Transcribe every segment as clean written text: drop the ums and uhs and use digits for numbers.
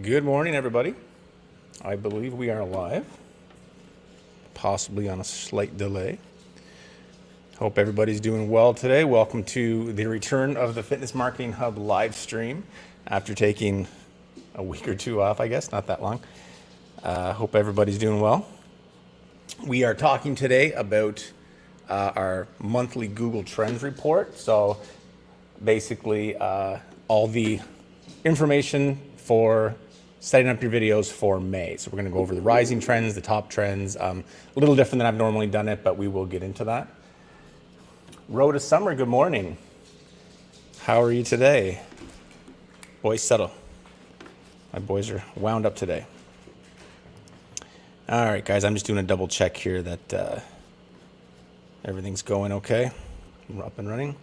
Good morning, everybody. I believe we are live, possibly on a slight delay. Hope everybody's doing well today. Welcome to the return of the Fitness Marketing Hub live stream after taking a week or two off, I guess, not that long. Hope everybody's doing well. We are talking today about our monthly Google Trends report. So basically, all the information for setting up your videos for May. So we're going to go over the rising trends, the top trends, a little different than I've normally done it, but we will get into that. Rhoda Summer, good morning. How are you today? Boys, settle. My boys are wound up today. All right, guys, I'm just doing a double check here that everything's going okay. We're up and running.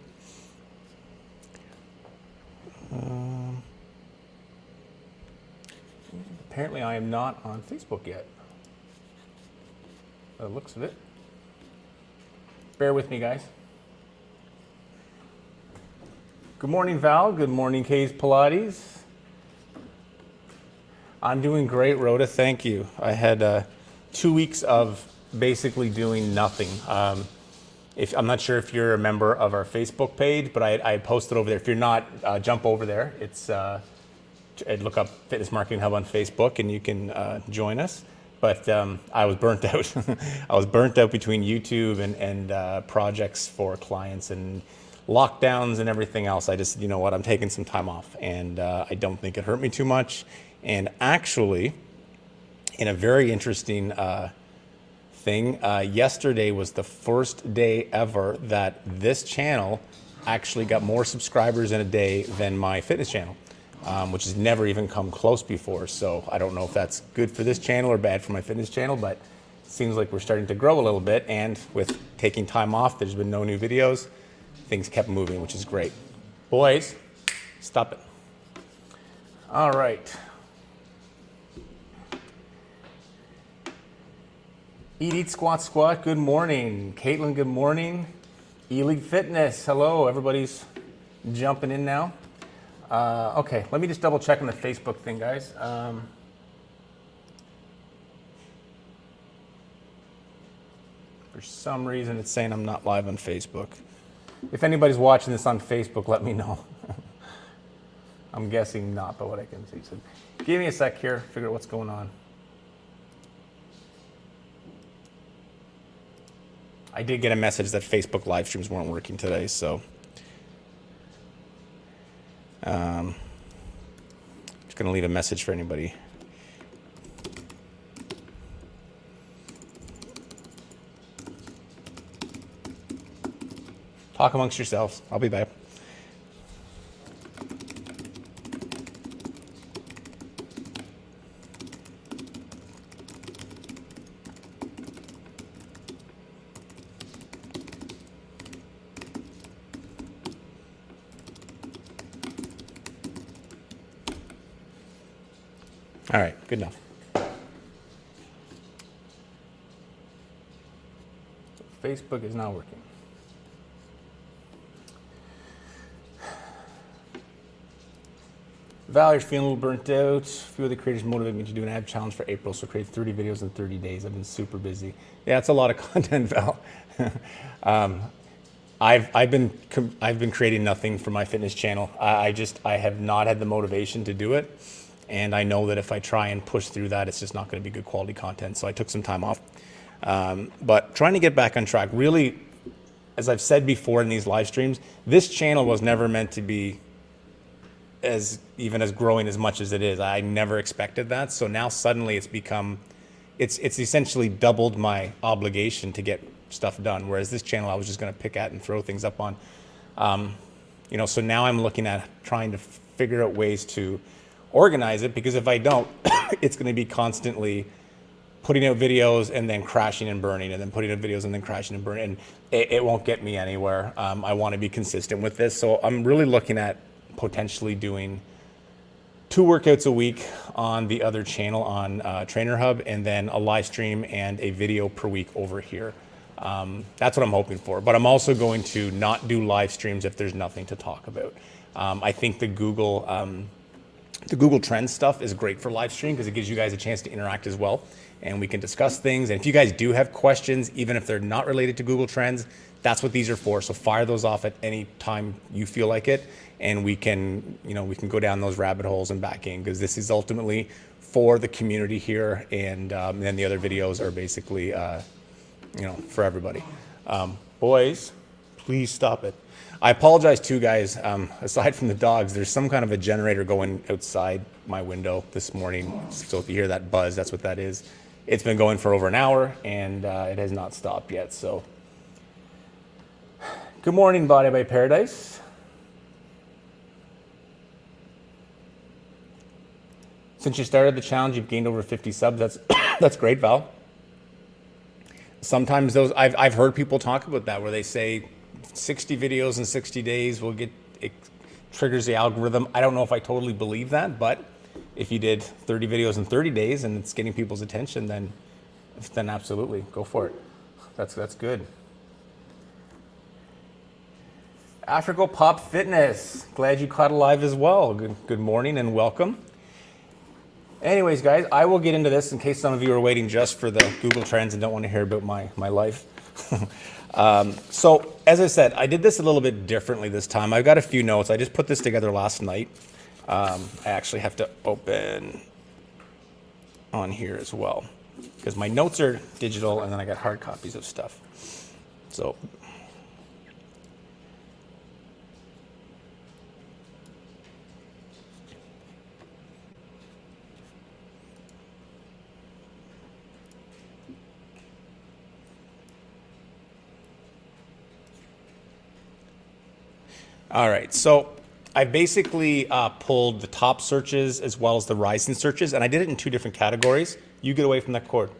Apparently I am not on Facebook yet. By the looks of it. Bear with me, guys. Good morning, Val. Good morning, Kay's Pilates. I'm doing great, Rhoda. Thank you. I had 2 weeks of basically doing nothing. I'm not sure if you're a member of our Facebook page, but I posted over there. If you're not, jump over there. It's look up Fitness Marketing Hub on Facebook, and you can join us. But I was burnt out. I was burnt out between YouTube and projects for clients and lockdowns and everything else. I just, you know what, I'm taking some time off, and I don't think it hurt me too much. And actually, in a very interesting thing, yesterday was the first day ever that this channel actually got more subscribers in a day than my fitness channel. Which has never even come close before. So I don't know if that's good for this channel or bad for my fitness channel, but it seems like we're starting to grow a little bit. And with taking time off, there's been no new videos. Things kept moving, which is great. Boys, stop it. All right. Eat, squat, squat. Good morning. Caitlin, good morning. E-League Fitness. Hello, everybody's jumping in now. Okay, let me just double check on the Facebook thing, guys. For some reason, it's saying I'm not live on Facebook. If anybody's watching this on Facebook, let me know. I'm guessing not, but what I can see. So give me a sec here, figure out what's going on. I did get a message that Facebook live streams weren't working today, so. Just going to leave a message for anybody. Talk amongst yourselves. I'll be back. All right, good enough. Facebook is not working. Valerie's feeling a little burnt out. A few of the creators motivated me to do an ad challenge for April, so create 30 videos in 30 days. I've been super busy. Yeah, it's a lot of content, Val. I've been creating nothing for my fitness channel. I have not had the motivation to do it. And I know that if I try and push through that, it's just not going to be good quality content. So I took some time off. But trying to get back on track, really, as I've said before in these live streams, this channel was never meant to be as growing as much as it is. I never expected that. So now suddenly it's essentially doubled my obligation to get stuff done. Whereas this channel, I was just going to pick at and throw things up on. So now I'm looking at trying to figure out ways to organize it, because if I don't, it's going to be constantly putting out videos and then crashing and burning, and then putting out videos and then crashing and burning, and it won't get me anywhere. I want to be consistent with this, so I'm really looking at potentially doing 2 workouts a week on the other channel on Trainer Hub, and then a live stream and a video per week over here. That's what I'm hoping for, but I'm also going to not do live streams if there's nothing to talk about. I think the Google The Google Trends stuff is great for live stream because it gives you guys a chance to interact as well, and we can discuss things. And if you guys do have questions, even if they're not related to Google Trends, that's what these are for. So fire those off at any time you feel like it, and we can, we can go down those rabbit holes and back in, because this is ultimately for the community here, and then the other videos are basically, for everybody. Boys, please stop it. I apologize too, guys. Aside from the dogs, there's some kind of a generator going outside my window this morning. So if you hear that buzz, that's what that is. It's been going for over an hour, and it has not stopped yet. So, good morning, Body by Paradise. Since you started the challenge, you've gained over 50 subs. That's great, Val. Sometimes those I've heard people talk about that, where they say 60 videos in 60 days will it triggers the algorithm. I don't know if I totally believe that, but if you did 30 videos in 30 days and it's getting people's attention, then absolutely go for it. That's good. Africa Pop Fitness, glad you caught alive as well. Good morning and welcome. Anyways, guys, I will get into this in case some of you are waiting just for the Google Trends and don't want to hear about my life. So as I said, I did this a little bit differently this time. I've got a few notes. I just put this together last night. I actually have to open on here as well, because my notes are digital and then I got hard copies of stuff. So all right, so I basically pulled the top searches as well as the rising searches, and I did it in two different categories. You get away from that cord.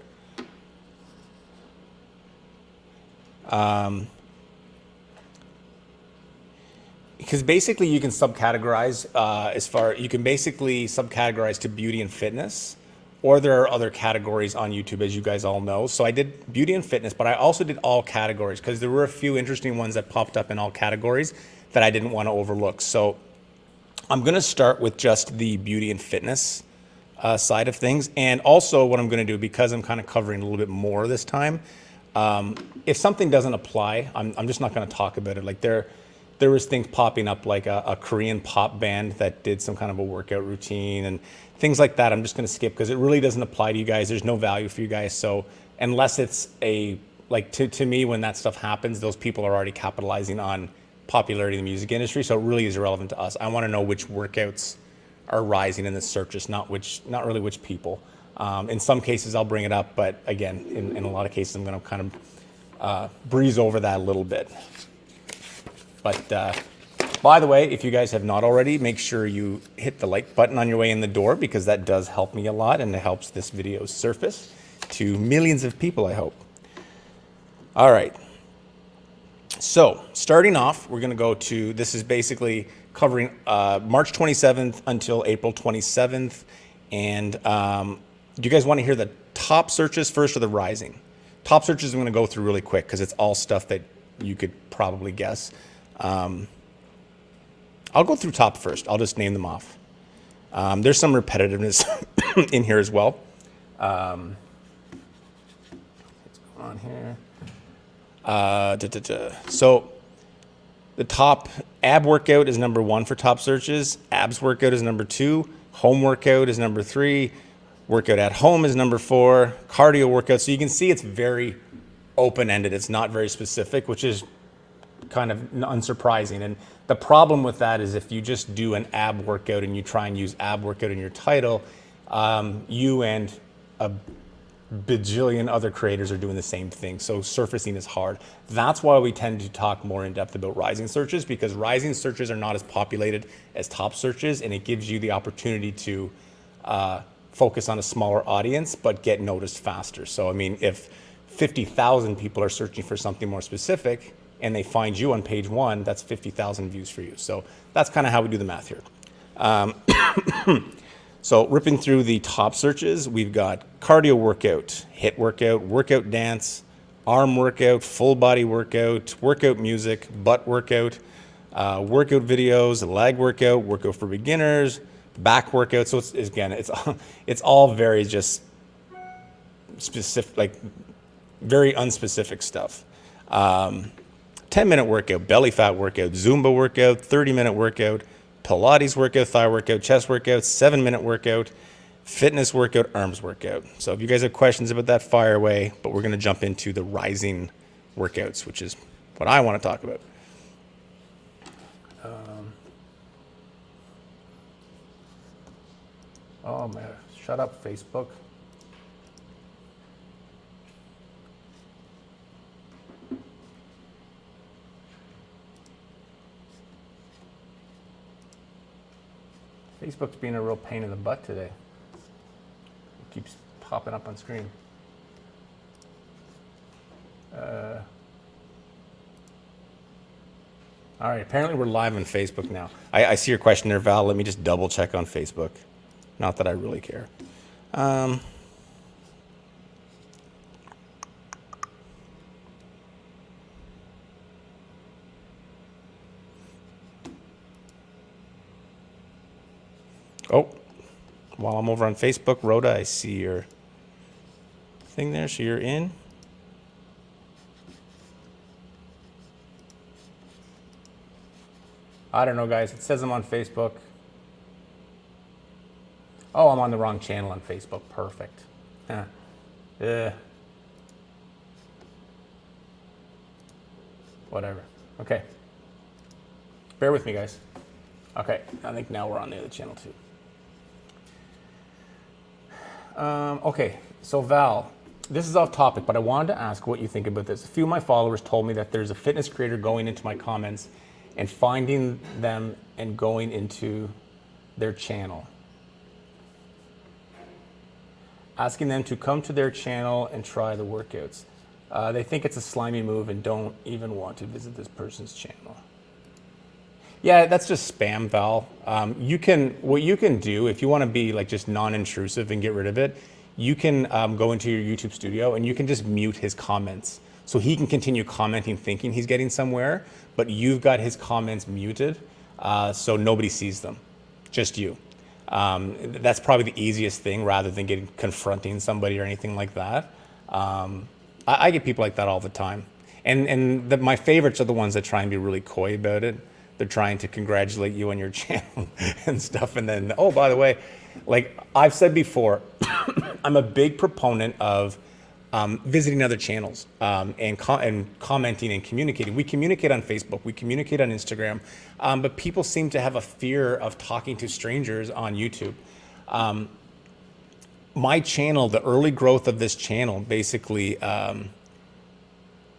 Because basically you can subcategorize you can basically subcategorize to beauty and fitness, or there are other categories on YouTube, as you guys all know. So I did beauty and fitness, but I also did all categories because there were a few interesting ones that popped up in all categories that I didn't want to overlook. So I'm going to start with just the beauty and fitness side of things. And also what I'm going to do, because I'm kind of covering a little bit more this time, if something doesn't apply, I'm just not going to talk about it. Like there was things popping up like a Korean pop band that did some kind of a workout routine and things like that. I'm just going to skip because it really doesn't apply to you guys. There's no value for you guys. So unless it's to me, when that stuff happens, those people are already capitalizing on popularity in the music industry, so it really is irrelevant to us. I want to know which workouts are rising in the searches, not really which people. In some cases I'll bring it up, but again, in a lot of cases I'm going to kind of breeze over that a little bit. But by the way, if you guys have not already, make sure you hit the like button on your way in the door, because that does help me a lot and it helps this video surface to millions of people, I hope. All right. So starting off, we're going to go to, this is basically covering March 27th until April 27th. And do you guys want to hear the top searches first or the rising? Top searches I'm going to go through really quick because it's all stuff that you could probably guess. I'll go through top first. I'll just name them off. There's some repetitiveness in here as well. What's going on here? So the top ab workout is number 1 for top searches. Abs workout is number 2. Home workout is number 3. Workout at home is number 4. Cardio workout. So you can see it's very open-ended. It's not very specific, which is kind of unsurprising. And the problem with that is if you just do an ab workout and you try and use ab workout in your title, you and a bajillion other creators are doing the same thing. So surfacing is hard. That's why we tend to talk more in depth about rising searches, because rising searches are not as populated as top searches, and it gives you the opportunity to focus on a smaller audience but get noticed faster. So I mean, if 50,000 people are searching for something more specific and they find you on page 1, that's 50,000 views for you. So that's kind of how we do the math here. So ripping through the top searches, we've got cardio workout, HIIT workout, workout dance, arm workout, full body workout, workout music, butt workout, workout videos, leg workout, workout for beginners, back workout. So it's again, it's all very just specific, like very unspecific stuff. 10-minute workout, belly fat workout, Zumba workout, 30-minute workout, Pilates workout, thigh workout, chest workout, 7-minute workout, fitness workout, arms workout. So if you guys have questions about that, fire away, but we're going to jump into the rising workouts, which is what I want to talk about. Oh man, shut up, Facebook. Facebook's being a real pain in the butt today. It keeps popping up on screen. All right, apparently we're live on Facebook now. I see your question there, Val. Let me just double check on Facebook. Not that I really care. Oh, while I'm over on Facebook, Rhoda, I see your thing there, so you're in. I don't know, guys. It says I'm on Facebook. Oh, I'm on the wrong channel on Facebook. Perfect. Whatever. Okay. Bear with me, guys. Okay, I think now we're on the other channel too. Okay, so Val, this is off topic, but I wanted to ask what you think about this. A few of my followers told me that there's a fitness creator going into my comments and finding them and going into their channel, asking them to come to their channel and try the workouts. They think it's a slimy move and don't even want to visit this person's channel. Yeah, that's just spam, Val. What you can do if you want to be like just non-intrusive and get rid of it, you can go into your YouTube studio and you can just mute his comments. So he can continue commenting thinking he's getting somewhere, but you've got his comments muted, so nobody sees them, just you. That's probably the easiest thing rather than confronting somebody or anything like that. I get people like that all the time. And my favorites are the ones that try and be really coy about it. They're trying to congratulate you on your channel and stuff. And then, oh, by the way, like I've said before, I'm a big proponent of visiting other channels and commenting and communicating. We communicate on Facebook, we communicate on Instagram, but people seem to have a fear of talking to strangers on YouTube. My channel, the early growth of this channel, basically,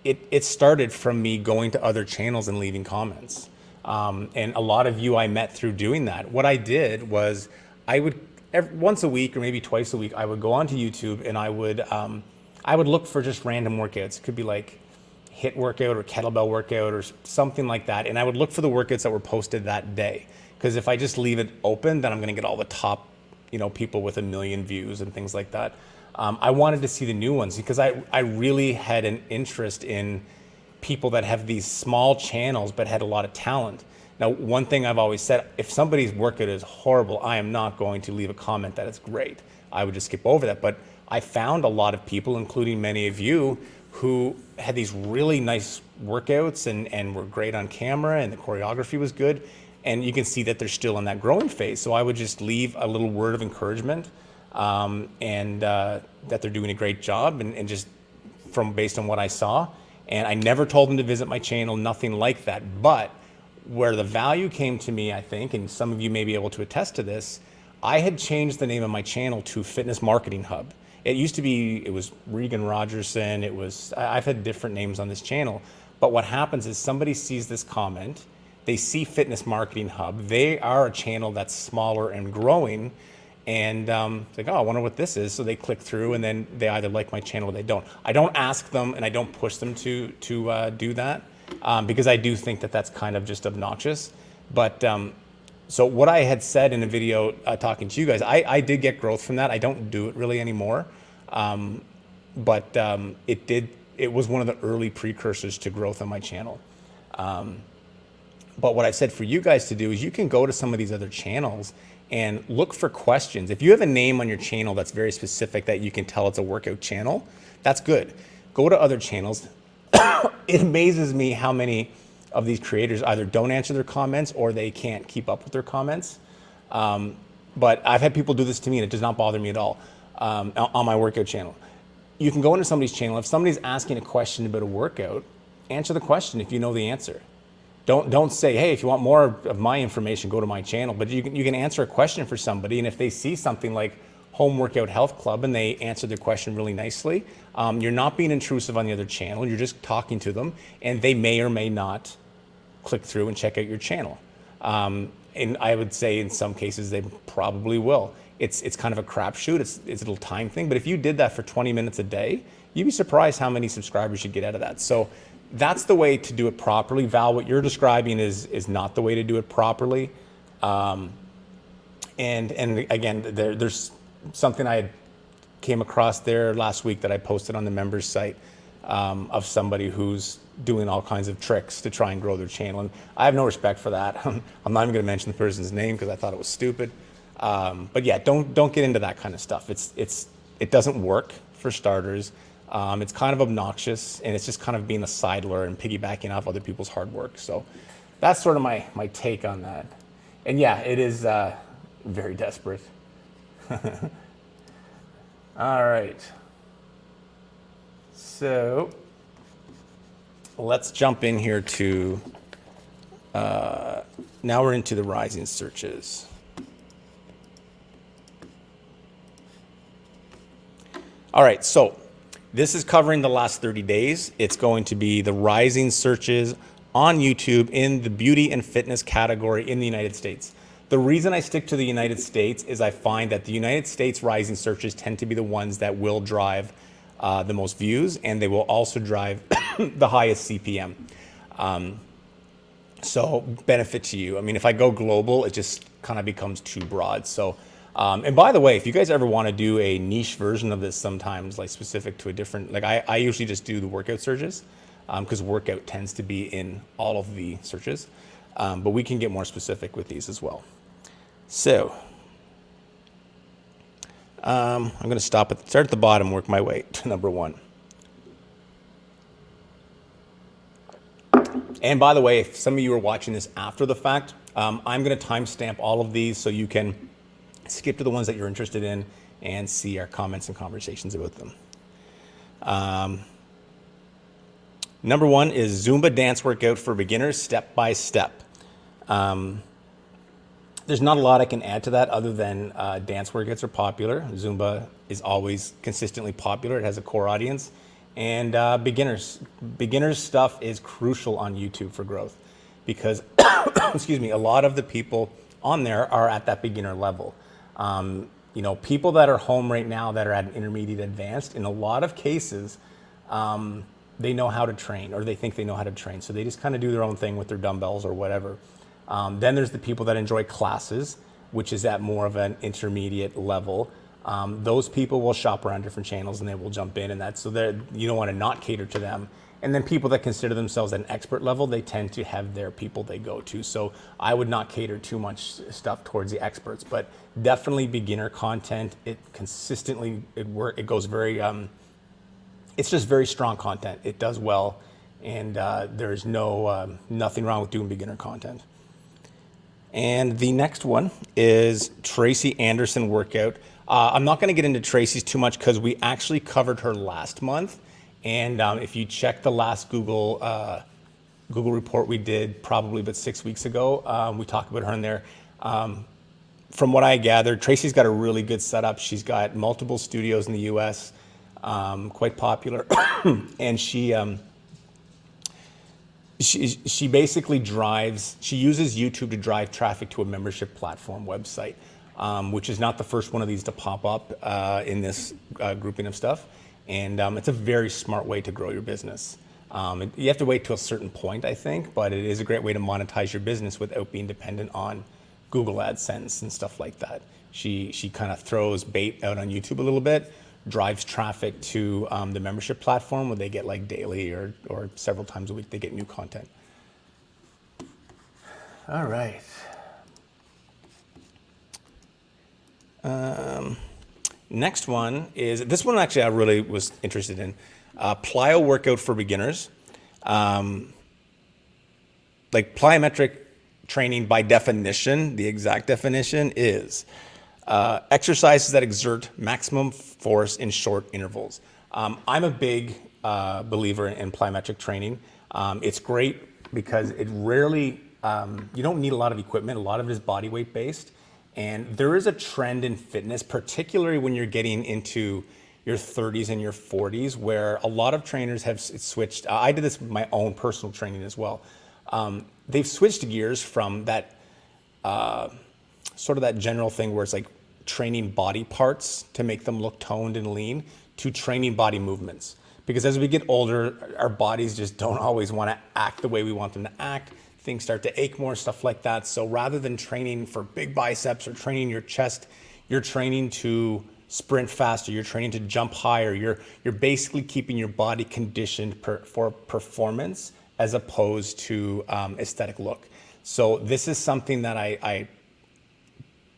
it started from me going to other channels and leaving comments. And a lot of you I met through doing that. What I did was I would, once a week or maybe twice a week, I would go onto YouTube and I would look for just random workouts. It could be like HIIT workout or kettlebell workout or something like that. And I would look for the workouts that were posted that day. Because if I just leave it open, then I'm going to get all the top, people with 1 million views and things like that. I wanted to see the new ones because I really had an interest in people that have these small channels but had a lot of talent. Now, one thing I've always said, if somebody's workout is horrible, I am not going to leave a comment that it's great. I would just skip over that. But I found a lot of people, including many of you, who had these really nice workouts and were great on camera and the choreography was good. And you can see that they're still in that growing phase. So I would just leave a little word of encouragement and that they're doing a great job and just based on what I saw. And I never told them to visit my channel, nothing like that. But where the value came to me, I think, and some of you may be able to attest to this, I had changed the name of my channel to Fitness Marketing Hub. It used to be, it was Regan Rogerson, I've had different names on this channel. But what happens is somebody sees this comment, they see Fitness Marketing Hub, they are a channel that's smaller and growing, and it's like, oh, I wonder what this is. So they click through and then they either like my channel or they don't. I don't ask them and I don't push them to do that because I do think that that's kind of just obnoxious. But so what I had said in a video talking to you guys, I did get growth from that. I don't do it really anymore. But it was one of the early precursors to growth on my channel. But what I said for you guys to do is you can go to some of these other channels and look for questions. If you have a name on your channel that's very specific that you can tell it's a workout channel, that's good. Go to other channels. It amazes me how many of these creators either don't answer their comments or they can't keep up with their comments. But I've had people do this to me and it does not bother me at all on my workout channel. You can go into somebody's channel. If somebody's asking a question about a workout, answer the question if you know the answer. Don't say, hey, if you want more of my information, go to my channel. But you can answer a question for somebody, and if they see something like Home Workout Health Club and they answer their question really nicely, you're not being intrusive on the other channel. You're just talking to them, and they may or may not click through and check out your channel. And I would say in some cases they probably will. It's kind of a crapshoot. It's a little time thing. But if you did that for 20 minutes a day, you'd be surprised how many subscribers you'd get out of that. So that's the way to do it properly. Val, what you're describing is not the way to do it properly. And again, there's something I came across there last week that I posted on the members site of somebody who's doing all kinds of tricks to try and grow their channel. And I have no respect for that. I'm not even going to mention the person's name because I thought it was stupid. But yeah, don't get into that kind of stuff. It doesn't work for starters. It's kind of obnoxious, and it's just kind of being a sidler and piggybacking off other people's hard work. So that's sort of my take on that. And yeah, it is very desperate. All right. So let's jump in here to, now we're into the rising searches. All right, so this is covering the last 30 days. It's going to be the rising searches on YouTube in the beauty and fitness category in the United States. The reason I stick to the United States is I find that the United States rising searches tend to be the ones that will drive the most views, and they will also drive the highest CPM. So benefit to you. I mean, if I go global, it just kind of becomes too broad. So, and by the way, if you guys ever want to do a niche version of this sometimes, like specific to a different, like I usually just do the workout searches because workout tends to be in all of the searches, but we can get more specific with these as well. So I'm going to start at the bottom, work my way to number one. And by the way, if some of you are watching this after the fact, I'm going to timestamp all of these so you can skip to the ones that you're interested in and see our comments and conversations about them. Number one is Zumba dance workout for beginners, step by step. There's not a lot I can add to that other than dance workouts are popular. Zumba is always consistently popular. It has a core audience. And beginners stuff is crucial on YouTube for growth because, excuse me, a lot of the people on there are at that beginner level. You know, people that are home right now that are at an intermediate advanced, in a lot of cases, they know how to train or they think they know how to train. So they just kind of do their own thing with their dumbbells or whatever. Then there's the people that enjoy classes, which is at more of an intermediate level. Those people will shop around different channels and they will jump in, and that's so that you don't want to not cater to them. And then people that consider themselves at an expert level, they tend to have their people they go to. So I would not cater too much stuff towards the experts, but definitely beginner content. It consistently, it goes very, it's just very strong content. It does well, and there's nothing wrong with doing beginner content. And the next one is Tracy Anderson workout. I'm not going to get into Tracy's too much because we actually covered her last month. And if you check the last Google report we did probably about 6 weeks ago, we talked about her in there. From what I gathered, Tracy's got a really good setup. She's got multiple studios in the US, quite popular. And she basically she uses YouTube to drive traffic to a membership platform website, which is not the first one of these to pop up in this grouping of stuff. And it's a very smart way to grow your business. You have to wait to a certain point, I think, but it is a great way to monetize your business without being dependent on Google AdSense and stuff like that. She kind of throws bait out on YouTube a little bit, drives traffic to the membership platform where they get like daily or several times a week, they get new content. All right. Next one is, this one actually I really was interested in. Plyo workout for beginners. Like plyometric training by definition, the exact definition is exercises that exert maximum force in short intervals. I'm a big believer in plyometric training. It's great because it rarely, you don't need a lot of equipment. A lot of it is body weight based. And there is a trend in fitness, particularly when you're getting into your 30s and your 40s, where a lot of trainers have switched. I did this with my own personal training as well. They've switched gears from that sort of that general thing where it's like training body parts to make them look toned and lean to training body movements. Because as we get older, our bodies just don't always want to act the way we want them to act. Things start to ache more, stuff like that. So rather than training for big biceps or training your chest, you're training to sprint faster, you're training to jump higher. You're basically keeping your body conditioned for performance as opposed to aesthetic look. So this is something that I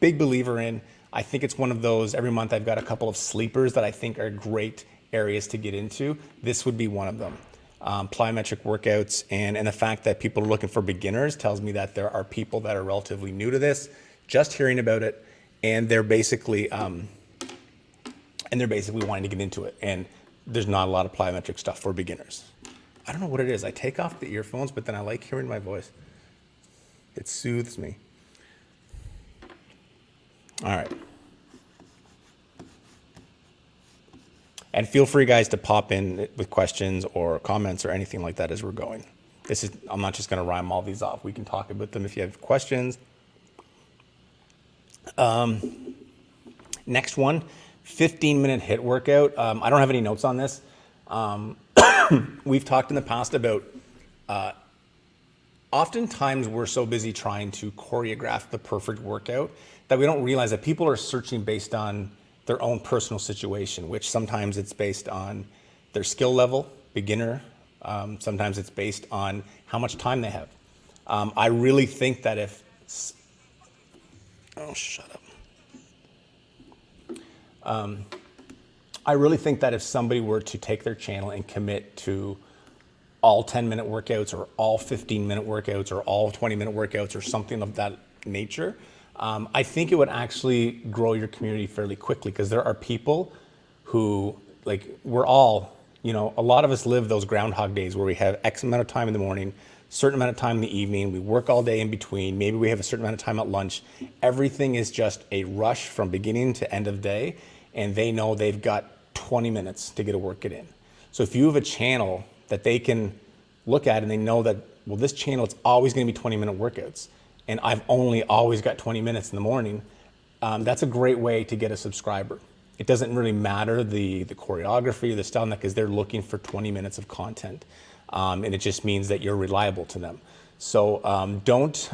big believer in. I think it's one of those, every month I've got a couple of sleepers that I think are great areas to get into. This would be one of them. Plyometric workouts, and the fact that people are looking for beginners tells me that there are people that are relatively new to this, just hearing about it, and they're basically wanting to get into it. And there's not a lot of plyometric stuff for beginners. I don't know what it is. I take off the earphones, but then I like hearing my voice. It soothes me. All right. And feel free, guys, to pop in with questions or comments or anything like that as we're going. I'm not just going to rhyme all these off. We can talk about them if you have questions. Next one, 15-minute HIIT workout. I don't have any notes on this. We've talked in the past about oftentimes we're so busy trying to choreograph the perfect workout that we don't realize that people are searching based on their own personal situation, which sometimes it's based on their skill level, beginner. Sometimes it's based on how much time they have. I really think that if, shut up. I really think that if somebody were to take their channel and commit to all 10-minute workouts or all 15-minute workouts or all 20-minute workouts or something of that nature, I think it would actually grow your community fairly quickly, because there are people who, like, we're all, a lot of us live those Groundhog Days where we have X amount of time in the morning, certain amount of time in the evening, we work all day in between, maybe we have a certain amount of time at lunch. Everything is just a rush from beginning to end of day, and they know they've got 20 minutes to get a workout in. So if you have a channel that they can look at and they know that, well, this channel, it's always going to be 20-minute workouts, and I've only always got 20 minutes in the morning, that's a great way to get a subscriber. It doesn't really matter the choreography or the style, because they're looking for 20 minutes of content. And it just means that you're reliable to them. So don't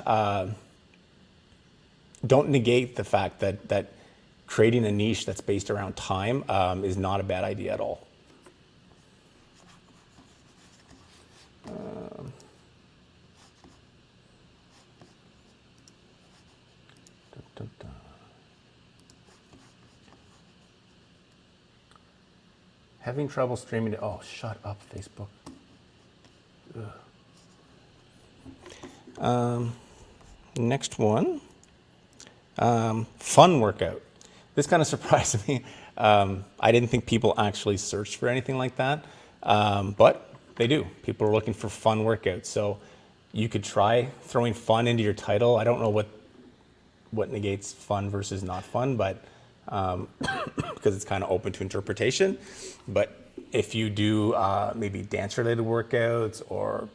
negate the fact that creating a niche that's based around time is not a bad idea at all. Having trouble streaming. Oh, shut up, Facebook. Next one. Fun workout. This kind of surprised me. I didn't think people actually searched for anything like that, but they do. People are looking for fun workouts. So you could try throwing fun into your title. I don't know what negates fun versus not fun, but because it's kind of open to interpretation. But if you do maybe dance-related workouts or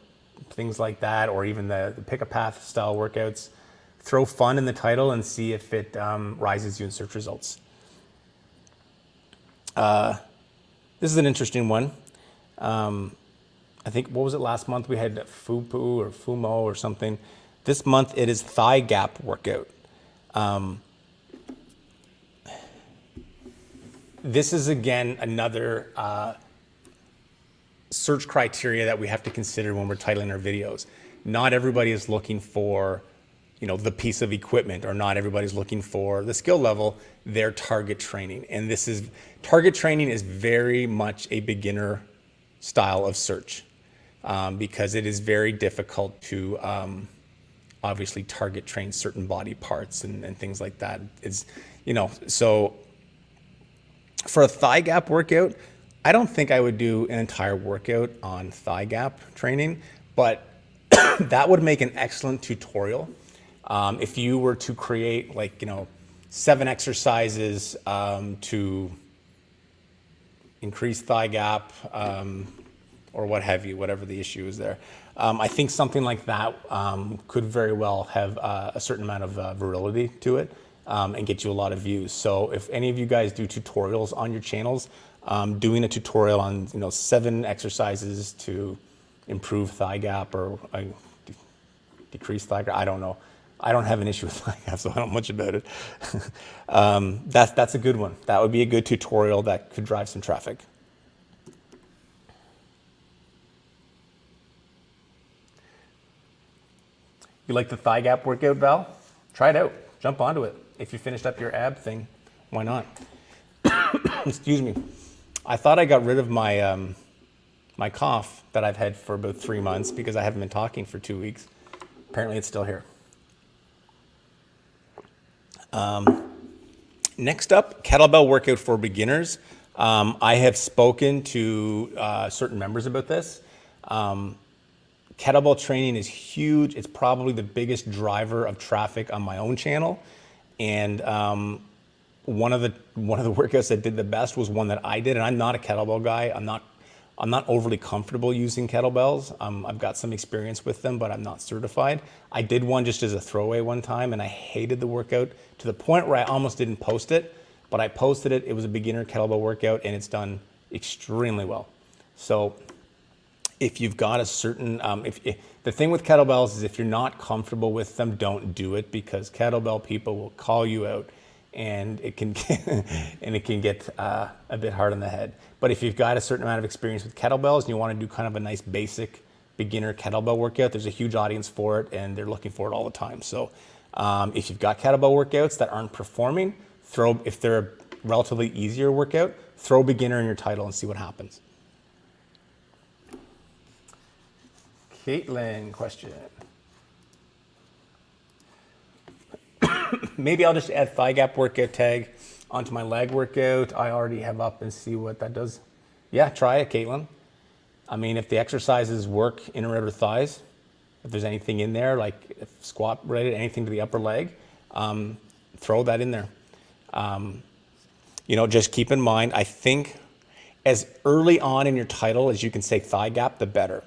things like that, or even the pick-a-path style workouts, throw fun in the title and see if it rises you in search results. This is an interesting one. I think, what was it last month? We had FUPU or FUMO or something. This month it is thigh gap workout. This is, again, another search criteria that we have to consider when we're titling our videos. Not everybody is looking for the piece of equipment, or not everybody's looking for the skill level. They're target training. And target training is very much a beginner style of search, because it is very difficult to obviously target train certain body parts and things like that. So for a thigh gap workout, I don't think I would do an entire workout on thigh gap training, but that would make an excellent tutorial. If you were to create 7 exercises to increase thigh gap, or what have you, whatever the issue is there. I think something like that could very well have a certain amount of virility to it, and get you a lot of views. So if any of you guys do tutorials on your channels, doing a tutorial on 7 exercises to improve thigh gap or decrease thigh gap, I don't know. I don't have an issue with thigh gap, so I don't know much about it. That's a good one. That would be a good tutorial that could drive some traffic. You like the thigh gap workout, Val? Try it out. Jump onto it. If you finished up your ab thing, why not? Excuse me. I thought I got rid of my my cough that I've had for about 3 months because I haven't been talking for 2 weeks. Apparently it's still here. Next up, kettlebell workout for beginners. I have spoken to certain members about this. Kettlebell training is huge. It's probably the biggest driver of traffic on my own channel. And one of the workouts that did the best was one that I did. And I'm not a kettlebell guy. I'm not overly comfortable using kettlebells. I've got some experience with them, but I'm not certified. I did one just as a throwaway one time, and I hated the workout to the point where I almost didn't post it. But I posted it. It was a beginner kettlebell workout, and it's done extremely well. So if you've got a certain, the thing with kettlebells is if you're not comfortable with them, don't do it, because kettlebell people will call you out, and it can get a bit hard on the head. But if you've got a certain amount of experience with kettlebells and you want to do kind of a nice basic beginner kettlebell workout, there's a huge audience for it, and they're looking for it all the time. So if you've got kettlebell workouts that aren't performing, if they're a relatively easier workout, throw beginner in your title and see what happens. Caitlin, question. Maybe I'll just add thigh gap workout tag onto my leg workout I already have up and see what that does. Yeah, try it, Caitlin. I mean, if the exercises work in or outer thighs, if there's anything in there, like squat related, anything to the upper leg, throw that in there. Just keep in mind, I think as early on in your title as you can say thigh gap, the better.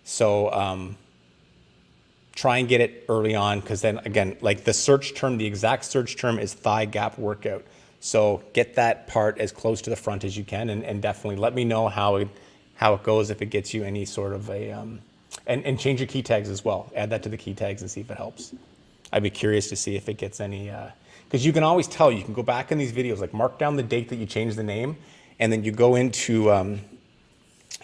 So try and get it early on, because then again, like the exact search term is thigh gap workout. So get that part as close to the front as you can, and definitely let me know how it goes, if it gets you any sort of a, and change your key tags as well. Add that to the key tags and see if it helps. I'd be curious to see if it gets any, because you can always tell, you can go back in these videos, like mark down the date that you changed the name, and then you go into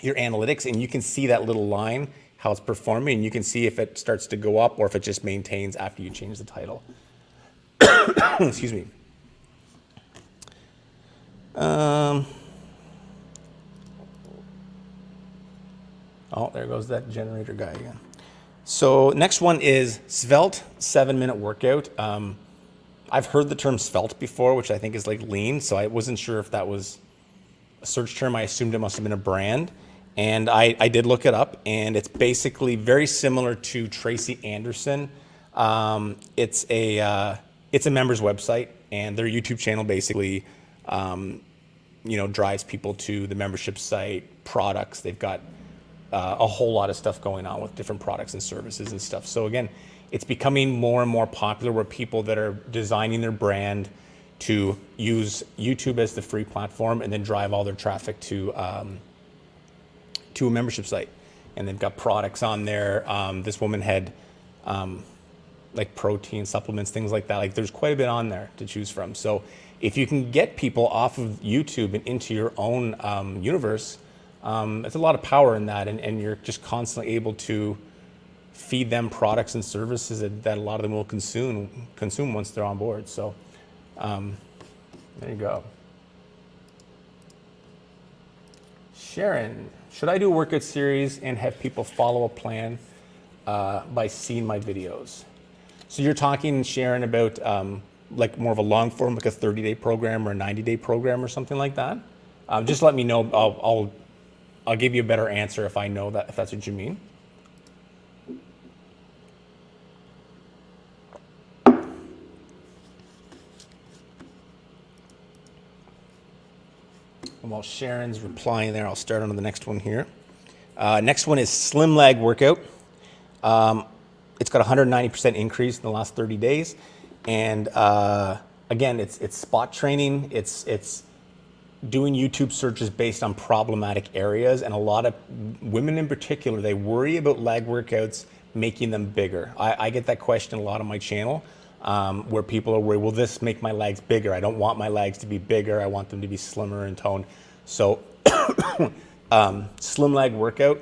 your analytics and you can see that little line, how it's performing, and you can see if it starts to go up or if it just maintains after you change the title. Excuse me. Oh, there goes that generator guy again. So next one is svelte 7-minute workout. I've heard the term svelte before, which I think is like lean. So I wasn't sure if that was a search term. I assumed it must have been a brand. And I did look it up, and it's basically very similar to Tracy Anderson. It's a member's website, and their YouTube channel basically, drives people to the membership site, products. They've got a whole lot of stuff going on with different products and services and stuff. So again, it's becoming more and more popular where people that are designing their brand to use YouTube as the free platform and then drive all their traffic to a membership site. And they've got products on there. This woman had like protein supplements, things like that. Like there's quite a bit on there to choose from. So if you can get people off of YouTube and into your own universe, it's a lot of power in that. And you're just constantly able to feed them products and services that a lot of them will consume once they're on board. So there you go. Sharon, should I do a workout series and have people follow a plan by seeing my videos? So you're talking, Sharon, about like more of a long form, like a 30-day program or a 90-day program or something like that? Just let me know. I'll give you a better answer if I know that, if that's what you mean. And while Sharon's replying there, I'll start on the next one here. Next one is slim leg workout. It's got a 190% increase in the last 30 days. And again, it's spot training. It's doing YouTube searches based on problematic areas. And a lot of women in particular, they worry about leg workouts making them bigger. I get that question a lot on my channel, where people are worried, will this make my legs bigger? I don't want my legs to be bigger. I want them to be slimmer in tone. So slim leg workout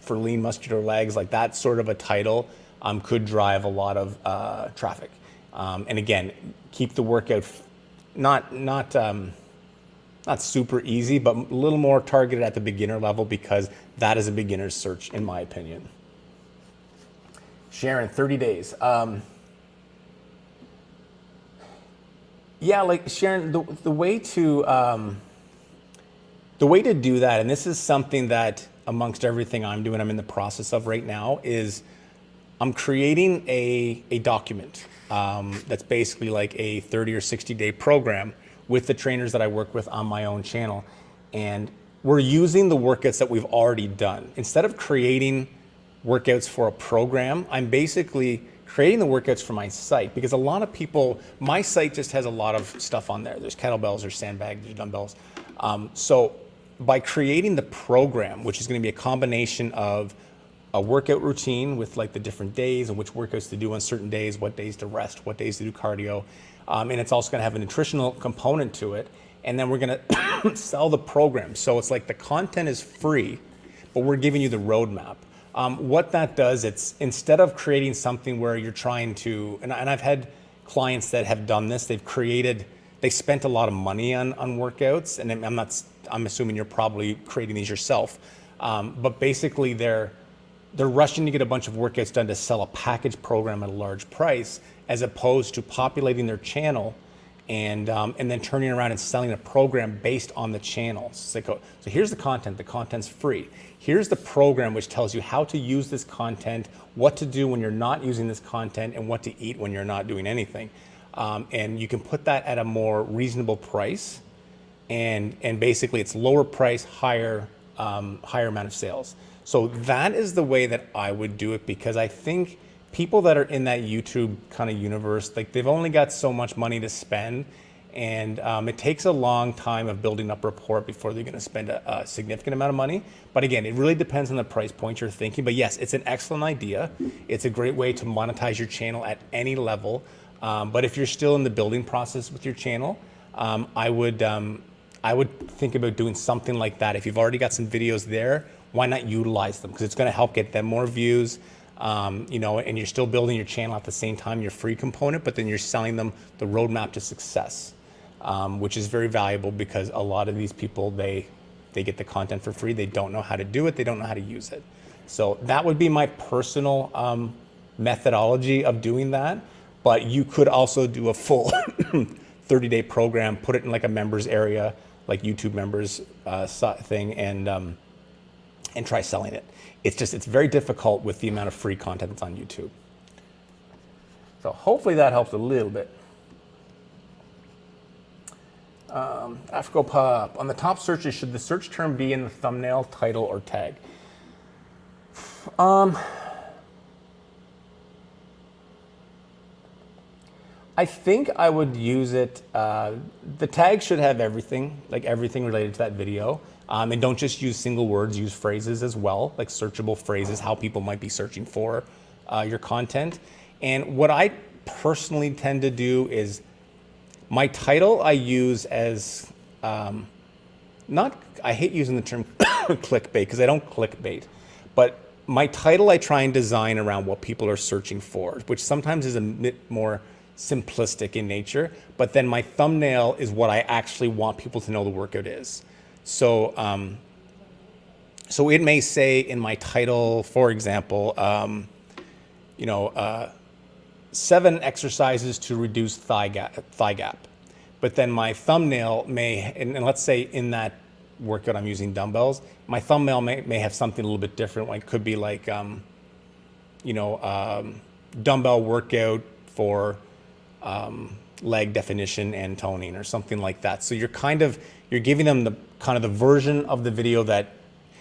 for lean muscular legs, like that sort of a title could drive a lot of traffic. And again, keep the workout not super easy, but a little more targeted at the beginner level, because that is a beginner's search, in my opinion. Sharon, 30 days. Yeah, like Sharon, the way to do that, and this is something that amongst everything I'm doing, I'm in the process of right now, is I'm creating a document that's basically like a 30 or 60-day program with the trainers that I work with on my own channel. And we're using the workouts that we've already done. Instead of creating workouts for a program, I'm basically creating the workouts for my site, because a lot of people, my site just has a lot of stuff on there. There's kettlebells, there's sandbags, there's dumbbells. So by creating the program, which is going to be a combination of a workout routine with like the different days and which workouts to do on certain days, what days to rest, what days to do cardio. And it's also going to have a nutritional component to it. And then we're going to sell the program. So it's like the content is free, but we're giving you the roadmap. What that does, it's instead of creating something where you're trying to, and I've had clients that have done this, they spent a lot of money on workouts, and I'm assuming you're probably creating these yourself. But basically they're rushing to get a bunch of workouts done to sell a package program at a large price, as opposed to populating their channel and then turning around and selling a program based on the channel. So here's the content. The content's free. Here's the program which tells you how to use this content, what to do when you're not using this content, and what to eat when you're not doing anything. And you can put that at a more reasonable price. And basically it's lower price, higher amount of sales. So that is the way that I would do it, because I think people that are in that YouTube kind of universe, like they've only got so much money to spend, and it takes a long time of building up rapport before they're going to spend a significant amount of money. But again, it really depends on the price point you're thinking. But yes, it's an excellent idea. It's a great way to monetize your channel at any level. But if you're still in the building process with your channel, I would think about doing something like that. If you've already got some videos there, why not utilize them? Because it's going to help get them more views. And you're still building your channel at the same time, your free component, but then you're selling them the roadmap to success, which is very valuable, because a lot of these people, they get the content for free. They don't know how to do it. They don't know how to use it. So that would be my personal methodology of doing that. But you could also do a full 30-day program, put it in like a members area, like YouTube members thing, and try selling it. It's very difficult with the amount of free content that's on YouTube. So hopefully that helps a little bit. AfroPop, on the top searches, should the search term be in the thumbnail, title, or tag? I think I would use it, the tag should have everything, like everything related to that video. And don't just use single words, use phrases as well, like searchable phrases, how people might be searching for your content. And what I personally tend to do is my title I use as, I hate using the term clickbait, because I don't clickbait, but my title, I try and design around what people are searching for, which sometimes is a bit more simplistic in nature, but then my thumbnail is what I actually want people to know the workout is. So, so it may say in my title, for example, 7 exercises to reduce thigh gap. But then my thumbnail may, and let's say in that workout I'm using dumbbells, my thumbnail may have something a little bit different. Like could be like, dumbbell workout for leg definition and toning or something like that. So you're giving them the kind of the version of the video that,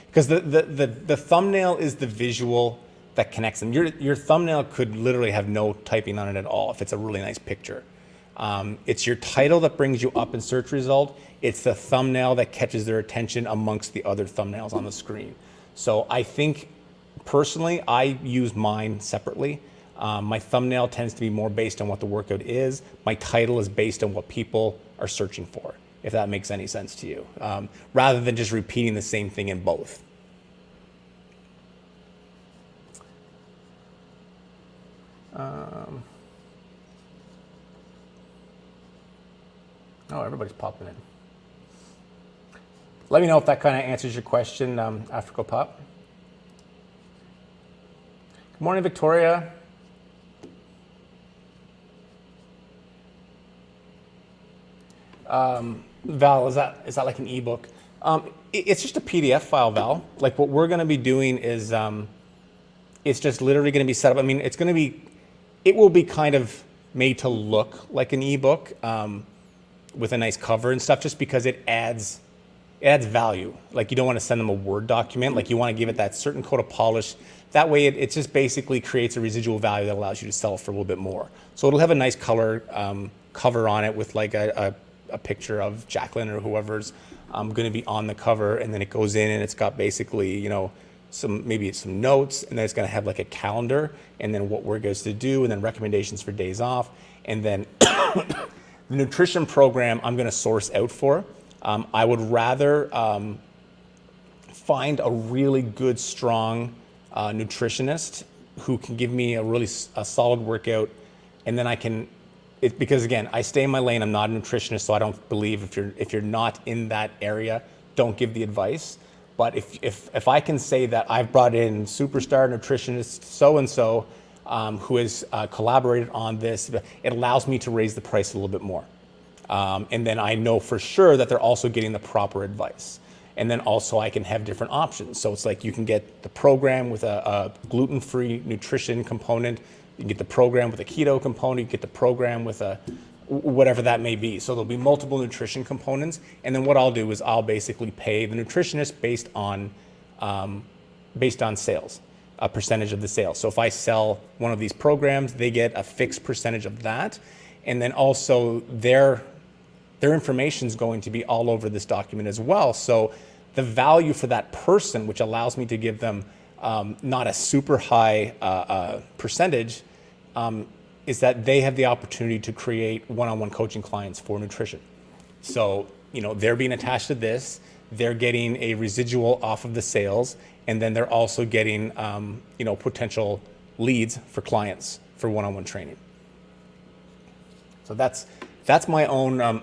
because the thumbnail is the visual that connects them. Your thumbnail could literally have no typing on it at all if it's a really nice picture. It's your title that brings you up in search result. It's the thumbnail that catches their attention amongst the other thumbnails on the screen. So I think personally, I use mine separately. My thumbnail tends to be more based on what the workout is. My title is based on what people are searching for, if that makes any sense to you, rather than just repeating the same thing in both. Oh, everybody's popping in. Let me know if that kind of answers your question, Africa Pop. Good morning, Victoria. Val, is that like an ebook? It's just a PDF file, Val. Like what we're going to be doing is, it's just literally going to be set up. I mean, it will be kind of made to look like an ebook with a nice cover and stuff, just because it adds value. Like you don't want to send them a Word document. Like you want to give it that certain coat of polish. That way it just basically creates a residual value that allows you to sell it for a little bit more. So it'll have a nice color cover on it with like a picture of Jacqueline or whoever's going to be on the cover, and then it goes in and it's got basically, maybe some notes, and then it's going to have like a calendar, and then what we're going to do, and then recommendations for days off, and then the nutrition program I'm going to source out for. I would rather find a really good, strong nutritionist who can give me a solid workout, and then I can. Because again, I stay in my lane. I'm not a nutritionist, so I don't believe if you're not in that area, don't give the advice. But if I can say that I've brought in superstar nutritionist so-and-so who has collaborated on this, it allows me to raise the price a little bit more. And then I know for sure that they're also getting the proper advice. And then also I can have different options. So it's like you can get the program with a gluten-free nutrition component. You can get the program with a keto component. You can get the program with a whatever that may be. So there'll be multiple nutrition components. And then what I'll do is I'll basically pay the nutritionist based on sales, a percentage of the sales. So if I sell one of these programs, they get a fixed percentage of that. And then also their information is going to be all over this document as well. So the value for that person, which allows me to give them not a super high percentage, is that they have the opportunity to create one-on-one coaching clients for nutrition. So, they're being attached to this, they're getting a residual off of the sales, and then they're also getting, potential leads for clients for one-on-one training. So that's my own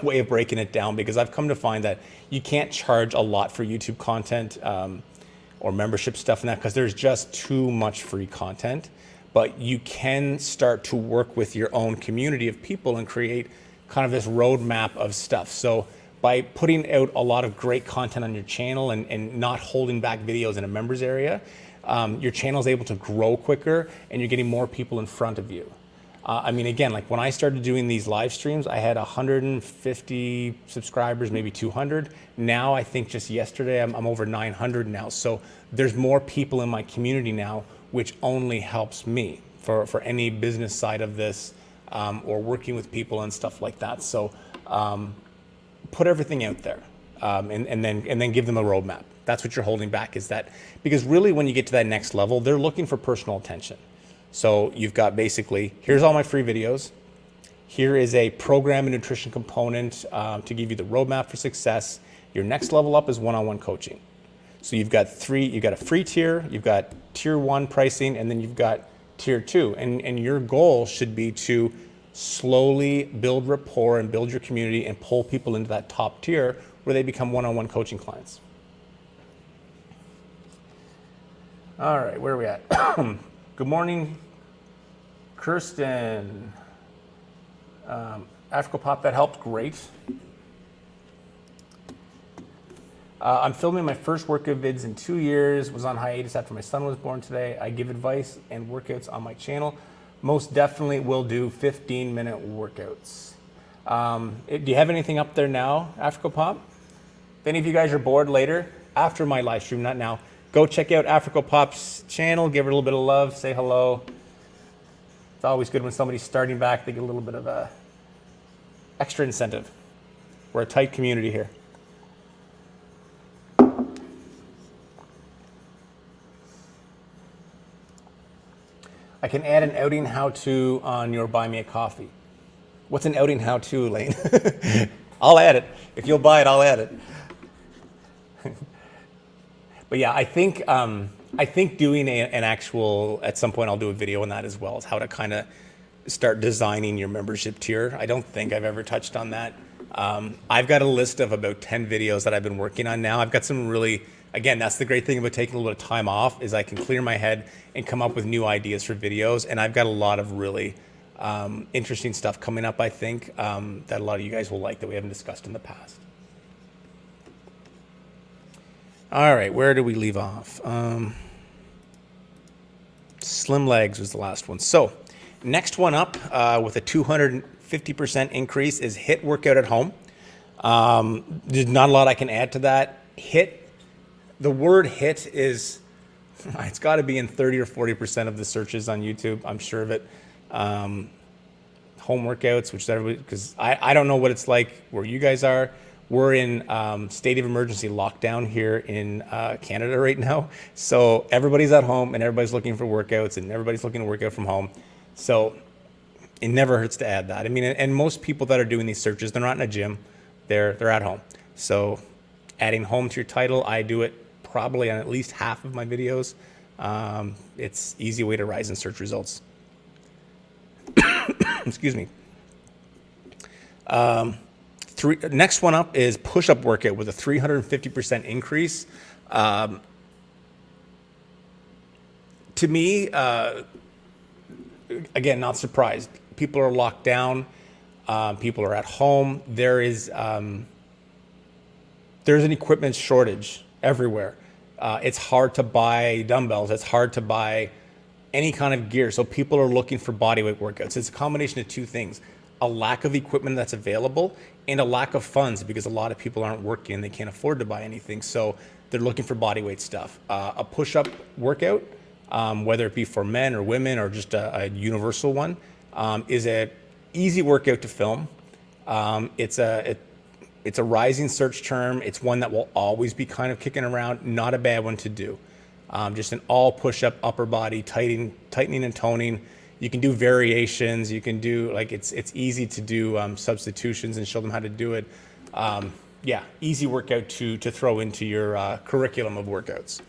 way of breaking it down, because I've come to find that you can't charge a lot for YouTube content or membership stuff and that, because there's just too much free content. But you can start to work with your own community of people and create kind of this roadmap of stuff. So by putting out a lot of great content on your channel and not holding back videos in a members area, your channel is able to grow quicker and you're getting more people in front of you. Again, like when I started doing these live streams, I had 150 subscribers, maybe 200. Now I think just yesterday I'm over 900 now. So there's more people in my community now, which only helps me for any business side of this or working with people and stuff like that. So put everything out there and then give them a roadmap. That's what you're holding back, is that, because really when you get to that next level, they're looking for personal attention. So you've got basically, here's all my free videos. Here is a program and nutrition component to give you the roadmap for success. Your next level up is one-on-one coaching. So you've got a free tier, you've got tier 1 pricing, and then you've got tier 2. And your goal should be to slowly build rapport and build your community and pull people into that top tier where they become one-on-one coaching clients. All right, where are we at? Good morning, Kirsten. Africa Pop, that helped, great. I'm filming my first workout vids in 2 years, was on hiatus after my son was born today. I give advice and workouts on my channel. Most definitely will do 15-minute workouts. Do you have anything up there now, Africa Pop? If any of you guys are bored later, after my live stream, not now, go check out Africa Pop's channel, give her a little bit of love, say hello. It's always good when somebody's starting back, they get a little bit of a extra incentive. We're a tight community here. I can add an outing how-to on your Buy Me a Coffee. What's an outing how-to, Elaine? I'll add it. If you'll buy it, I'll add it. But yeah, I think doing an actual, at some point I'll do a video on that as well, is how to kind of start designing your membership tier. I don't think I've ever touched on that. I've got a list of about 10 videos that I've been working on now. I've got some really, again, that's the great thing about taking a little bit of time off, is I can clear my head and come up with new ideas for videos. And I've got a lot of really interesting stuff coming up, I think, that a lot of you guys will like that we haven't discussed in the past. All right, where do we leave off? Slim legs was the last one. So next one up with a 250% increase is HIIT workout at home. There's not a lot I can add to that. HIIT, the word HIIT is, it's got to be in 30 or 40% of the searches on YouTube. I'm sure of it. Home workouts, which everybody, because I don't know what it's like where you guys are. We're in state of emergency lockdown here in Canada right now. So everybody's at home and everybody's looking for workouts and everybody's looking to work out from home. So it never hurts to add that. I mean, and most people that are doing these searches, they're not in a gym, they're at home. So adding home to your title, I do it probably on at least half of my videos. It's easy way to rise in search results. Excuse me. Next one up is push-up workout with a 350% increase. To me, again, not surprised. People are locked down. People are at home. There's an equipment shortage everywhere. It's hard to buy dumbbells. It's hard to buy any kind of gear. So people are looking for bodyweight workouts. It's a combination of two things: a lack of equipment that's available and a lack of funds, because a lot of people aren't working and they can't afford to buy anything. So they're looking for bodyweight stuff. A push-up workout, whether it be for men or women or just a universal one, is an easy workout to film. It's a rising search term. It's one that will always be kind of kicking around. Not a bad one to do. Just an all push-up upper body, tightening and toning. You can do variations. You can do, like, it's easy to do substitutions and show them how to do it. Yeah, easy workout to throw into your curriculum of workouts.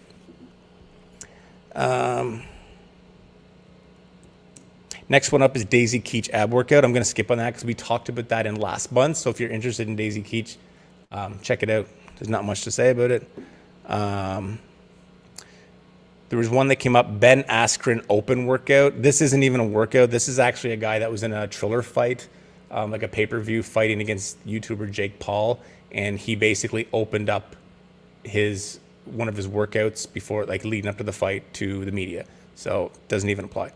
Next one up is Daisy Keach ab workout. I'm going to skip on that because we talked about that in last month. So if you're interested in Daisy Keach, check it out. There's not much to say about it. There was one that came up, Ben Askren open workout. This isn't even a workout. This is actually a guy that was in a Triller fight, like a pay-per-view fighting against YouTuber Jake Paul. And he basically opened up one of his workouts before, like leading up to the fight, to the media. So it doesn't even apply.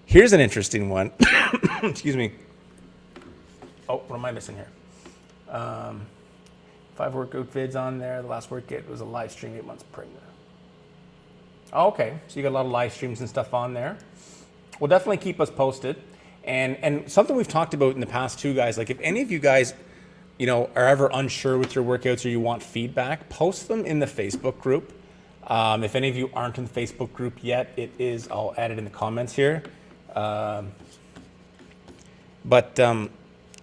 Here's an interesting one. Excuse me. Oh, what am I missing here? 5 workout vids on there. The last workout was a live stream 8 months pregnant. Oh, okay, so you got a lot of live streams and stuff on there. Well, definitely keep us posted. And something we've talked about in the past too, guys, like if any of you guys, are ever unsure with your workouts or you want feedback, post them in the Facebook group. If any of you aren't in the Facebook group yet, I'll add it in the comments here. But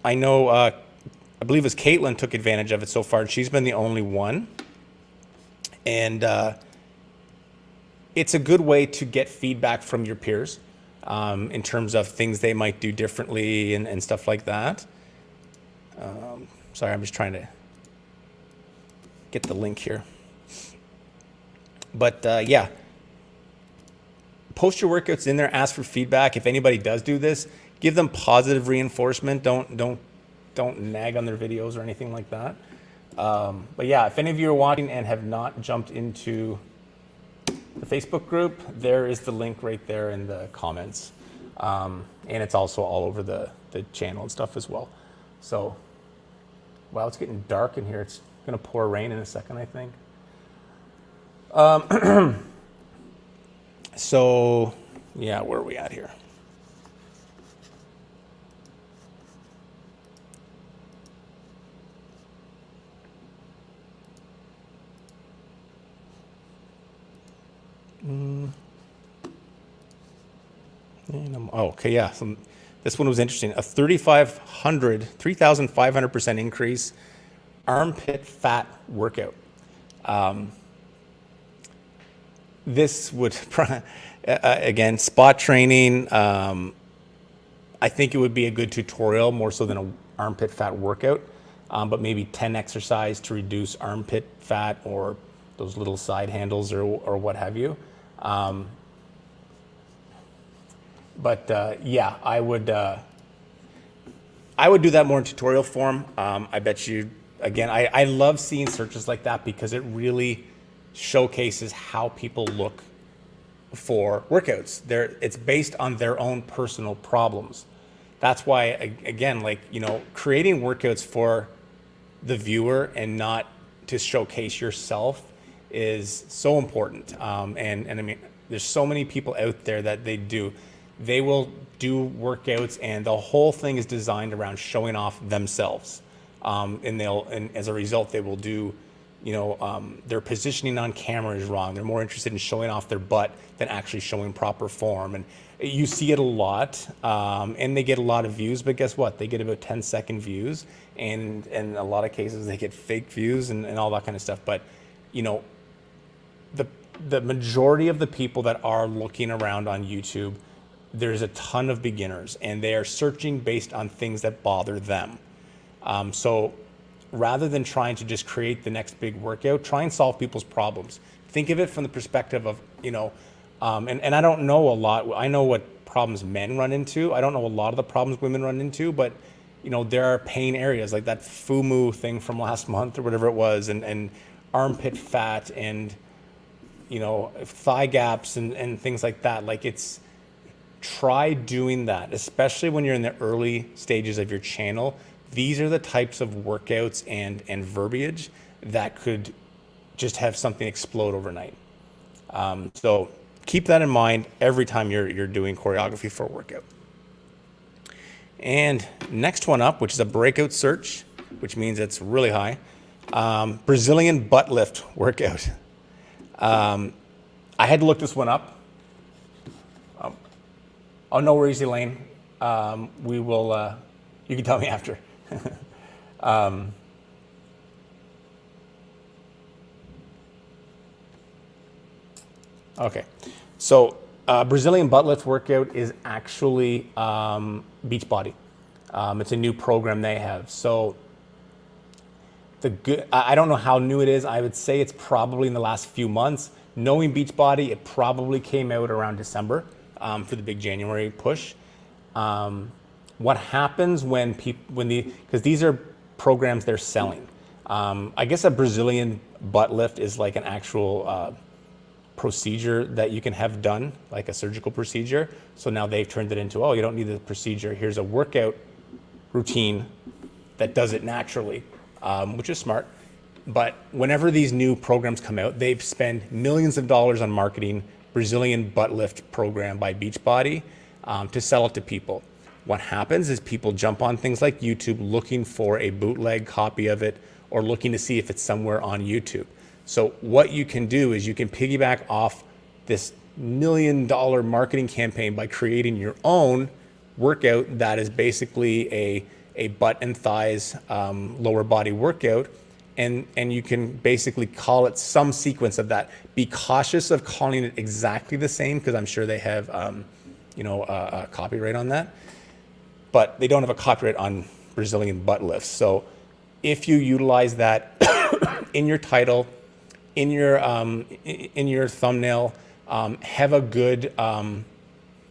I know, I believe it was Caitlin took advantage of it so far. She's been the only one. And it's a good way to get feedback from your peers in terms of things they might do differently and stuff like that. Sorry, I'm just trying to get the link here. But yeah, post your workouts in there, ask for feedback. If anybody does do this, give them positive reinforcement. Don't nag on their videos or anything like that. But yeah, if any of you are watching and have not jumped into the Facebook group, there is the link right there in the comments. And it's also all over the channel and stuff as well. So, wow, it's getting dark in here. It's gonna pour rain in a second, I think. So, yeah, where are we at here? Oh, okay, yeah. So this one was interesting. A 3,500% increase armpit fat workout. This would, again, spot training. I think it would be a good tutorial more so than an armpit fat workout, but maybe 10 exercise to reduce armpit fat or those little side handles or what have you. Yeah, I would do that more in tutorial form. I bet you, again, I love seeing searches like that because it really showcases how people look for workouts. It's based on their own personal problems. That's why, again, like, you know, creating workouts for the viewer and not to showcase yourself is so important. And I mean, there's so many people out there that they will do workouts and the whole thing is designed around showing off themselves. And as a result, they will do, you know, their positioning on camera is wrong. They're more interested in showing off their butt than actually showing proper form. And you see it a lot, and they get a lot of views, but guess what? They get about 10-second views, and in a lot of cases they get fake views and all that kind of stuff. But, you know, the majority of the people that are looking around on YouTube, there's a ton of beginners, and they are searching based on things that bother them. So rather than trying to just create the next big workout, try and solve people's problems. Think of it from the perspective of, you know, and I don't know a lot. I know what problems men run into. I don't know a lot of the problems women run into, but, you know, there are pain areas like that FUMU thing from last month or whatever it was, and armpit fat and, you know, thigh gaps and things like that. Like, try doing that, especially when you're in the early stages of your channel. These are the types of workouts and verbiage that could just have something explode overnight. So keep that in mind every time you're doing choreography for a workout. And next one up, which is a breakout search, which means it's really high. Brazilian butt lift workout. I had to look this one up. Oh, no worries, Elaine. We will, you can tell me after. Okay, so Brazilian butt lift workout is actually Beachbody. It's a new program they have. So I don't know how new it is. I would say it's probably in the last few months. Knowing Beachbody, it probably came out around December for the big January push. What happens because these are programs they're selling. I guess a Brazilian butt lift is like an actual procedure that you can have done, like a surgical procedure. So now they've turned it into, oh, you don't need the procedure. Here's a workout routine that does it naturally, which is smart. But whenever these new programs come out, they've spent millions of dollars on marketing Brazilian butt lift program by Beachbody to sell it to people. What happens is people jump on things like YouTube looking for a bootleg copy of it or looking to see if it's somewhere on YouTube. So what you can do is you can piggyback off this $1 million marketing campaign by creating your own workout that is basically a butt and thighs lower body workout, and you can basically call it some sequence of that. Be cautious of calling it exactly the same, because I'm sure they have a copyright on that, but they don't have a copyright on Brazilian butt lifts. So if you utilize that in your title, in your thumbnail, have a good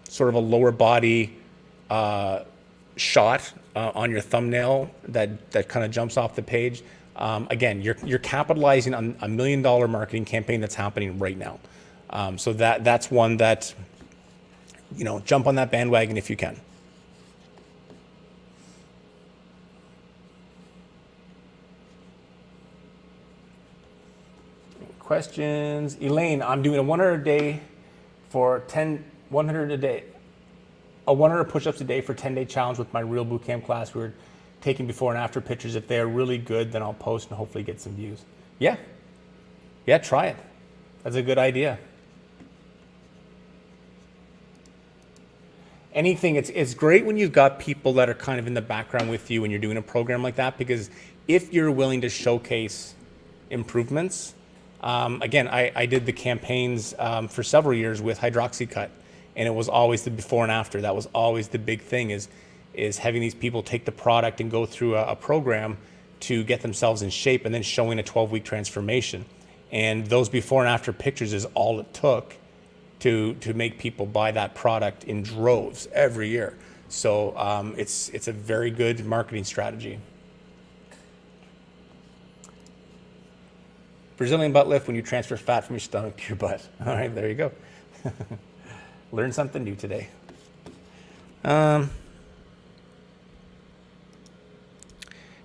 sort of a lower body shot on your thumbnail that kind of jumps off the page. Again, you're capitalizing on $1 million marketing campaign that's happening right now. So that's one that, jump on that bandwagon if you can. Questions? Elaine, I'm doing a 100 a day for 100 a day. A 100 push-ups a day for 10-day challenge with my real bootcamp class. We were taking before and after pictures. If they are really good, then I'll post and hopefully get some views. Yeah, try it. That's a good idea. Anything, it's great when you've got people that are kind of in the background with you when you're doing a program like that, because if you're willing to showcase improvements, again, I did the campaigns for several years with Hydroxycut, and it was always the before and after. That was always the big thing, is having these people take the product and go through a program to get themselves in shape, and then showing a 12-week transformation. And those before and after pictures is all it took to make people buy that product in droves every year. So it's a very good marketing strategy. Brazilian butt lift when you transfer fat from your stomach to your butt. All right, there you go. Learn something new today.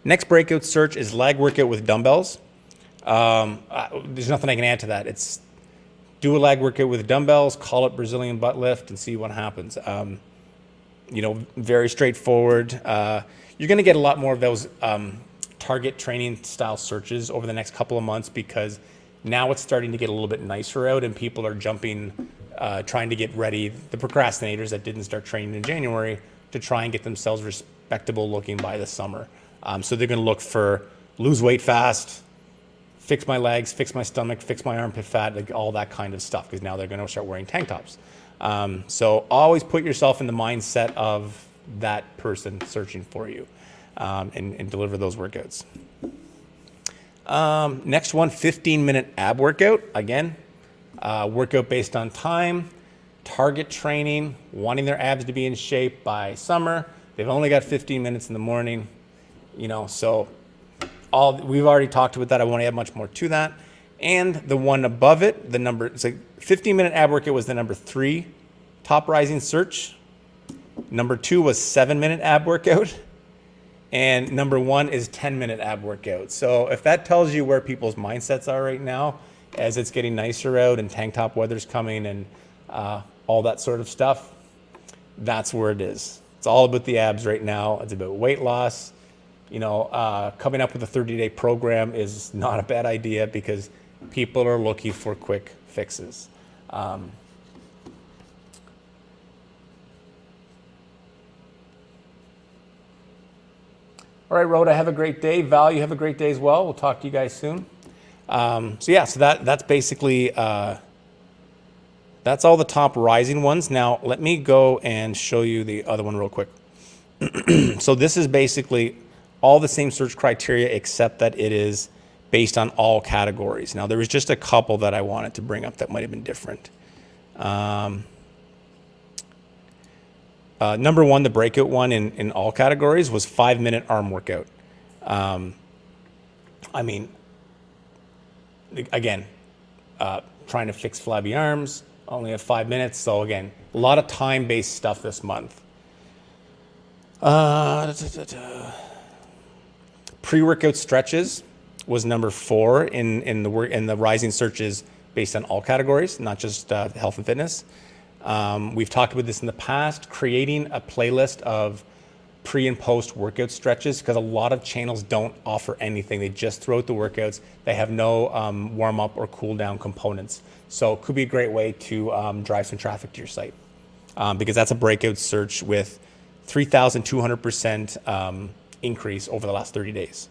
Next breakout search is lag workout with dumbbells. There's nothing I can add to that. It's do a lag workout with dumbbells, call it Brazilian butt lift, and see what happens. Very straightforward. You're going to get a lot more of those target training style searches over the next couple of months, because now it's starting to get a little bit nicer out and people are jumping, trying to get ready, the procrastinators that didn't start training in January, to try and get themselves respectable looking by the summer. So they're going to look for lose weight fast, fix my legs, fix my stomach, fix my armpit fat, like all that kind of stuff, because now they're going to start wearing tank tops. So always put yourself in the mindset of that person searching for you, and deliver those workouts. Next one, 15-minute ab workout. Again, workout based on time, target training, wanting their abs to be in shape by summer. They've only got 15 minutes in the morning, so we've already talked about that. I won't add much more to that. And the one above it, it's like 15-minute ab workout was the number 3 top rising search. Number 2 was 7-minute ab workout. And number 1 is 10-minute ab workout. So if that tells you where people's mindsets are right now, as it's getting nicer out and tank top weather's coming and all that sort of stuff, that's where it is. It's all about the abs right now. It's about weight loss. Coming up with a 30-day program is not a bad idea, because people are looking for quick fixes. All right, Rhoda, have a great day. Val, you have a great day as well. We'll talk to you guys soon. So that's basically, that's all the top rising ones. Now, let me go and show you the other one real quick. So this is basically all the same search criteria, except that it is based on all categories. Now, there was just a couple that I wanted to bring up that might have been different. Number 1, the breakout one in all categories was 5-minute arm workout. Again, trying to fix flabby arms, only have 5 minutes. So again, a lot of time-based stuff this month. Pre-workout stretches was number 4 in the rising searches based on all categories, not just health and fitness. We've talked about this in the past, creating a playlist of pre and post workout stretches, because a lot of channels don't offer anything. They just throw out the workouts. They have no warm up or cool down components. So it could be a great way to drive some traffic to your site, because that's a breakout search with 3,200% increase over the last 30 days.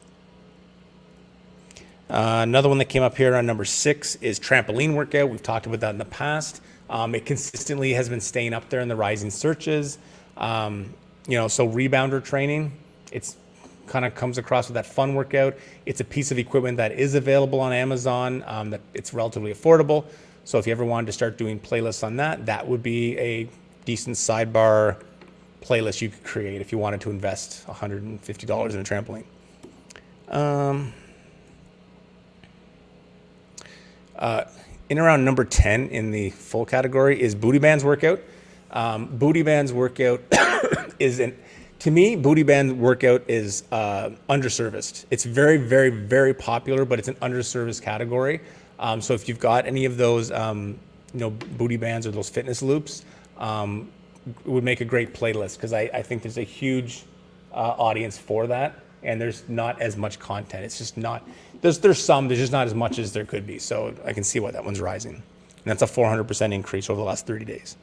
Another one that came up here on number 6 is trampoline workout. We've talked about that in the past. It consistently has been staying up there in the rising searches. You know, so rebounder training, it's kind of comes across with that fun workout. It's a piece of equipment that is available on Amazon, that it's relatively affordable. So if you ever wanted to start doing playlists on that, that would be a decent sidebar playlist you could create if you wanted to invest $150 in a trampoline. In around number 10 in the full category is booty bands workout. Booty bands workout to me, booty band workout is underserviced. It's very, very, very popular, but it's an underserviced category. So if you've got any of those, you know, booty bands or those fitness loops, it would make a great playlist, because I think there's a huge audience for that, and there's not as much content. It's just not, there's just not as much as there could be. So I can see why that one's rising. And that's a 400% increase over the last 30 days.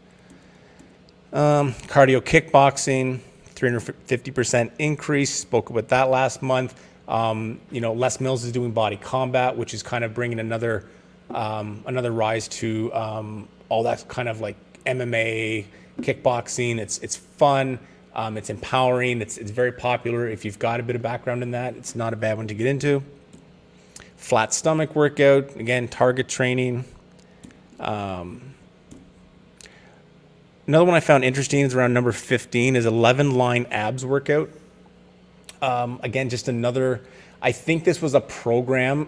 Cardio kickboxing, 350% increase. Spoke about that last month. You know, Les Mills is doing body combat, which is kind of bringing another rise to all that kind of like MMA, kickboxing. It's fun. It's empowering. It's very popular. If you've got a bit of background in that, it's not a bad one to get into. Flat stomach workout, again, target training. Another one I found interesting is around number 15 is 11 line abs workout. Again, just another, I think this was a program,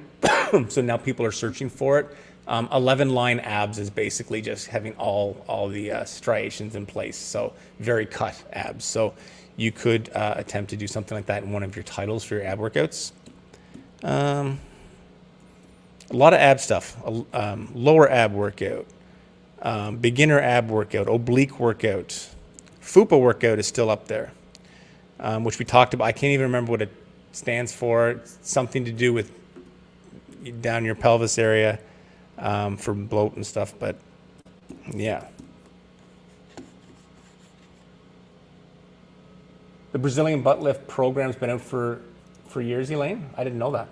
so now people are searching for it. 11 line abs is basically just having all the striations in place, so very cut abs. So you could attempt to do something like that in one of your titles for your ab workouts. A lot of ab stuff. Lower ab workout, beginner ab workout, oblique workout. Fupa workout is still up there, which we talked about. I can't even remember what it stands for. It's something to do with down your pelvis area, for bloat and stuff, but yeah. The Brazilian butt lift program's been out for years, Elaine? I didn't know that.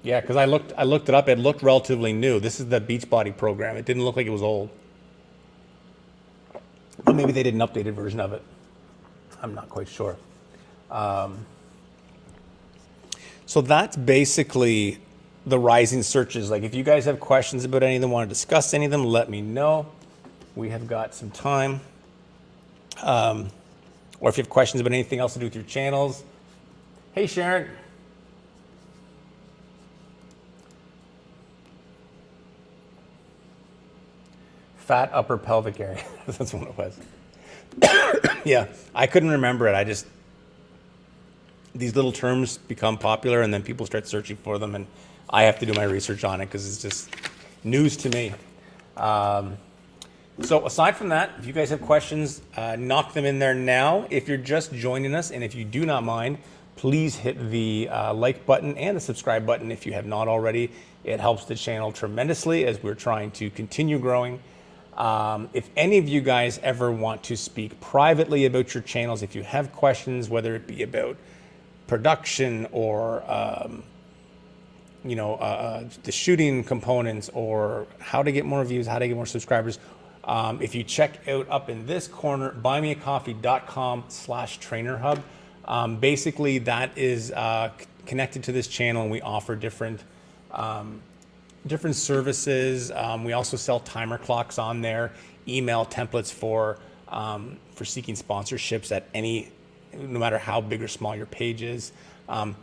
Yeah, because I looked it up. It looked relatively new. This is the Beachbody program. It didn't look like it was old. But maybe they did an updated version of it. I'm not quite sure. So that's basically the rising searches. Like, if you guys have questions about any of them, want to discuss any of them, let me know. We have got some time. Or if you have questions about anything else to do with your channels. Hey, Sharon. Fat upper pelvic area. That's what it was. Yeah, I couldn't remember it. These little terms become popular, and then people start searching for them, and I have to do my research on it because it's just news to me. So aside from that, if you guys have questions, knock them in there now. If you're just joining us, and if you do not mind, please hit the like button and the subscribe button if you have not already. It helps the channel tremendously as we're trying to continue growing. If any of you guys ever want to speak privately about your channels, if you have questions, whether it be about production or the shooting components, or how to get more views, how to get more subscribers, if you check out up in this corner, buymeacoffee.com/trainerhub. Basically, that is connected to this channel, and we offer different services. We also sell timer clocks on there, email templates for seeking sponsorships at no matter how big or small your page is.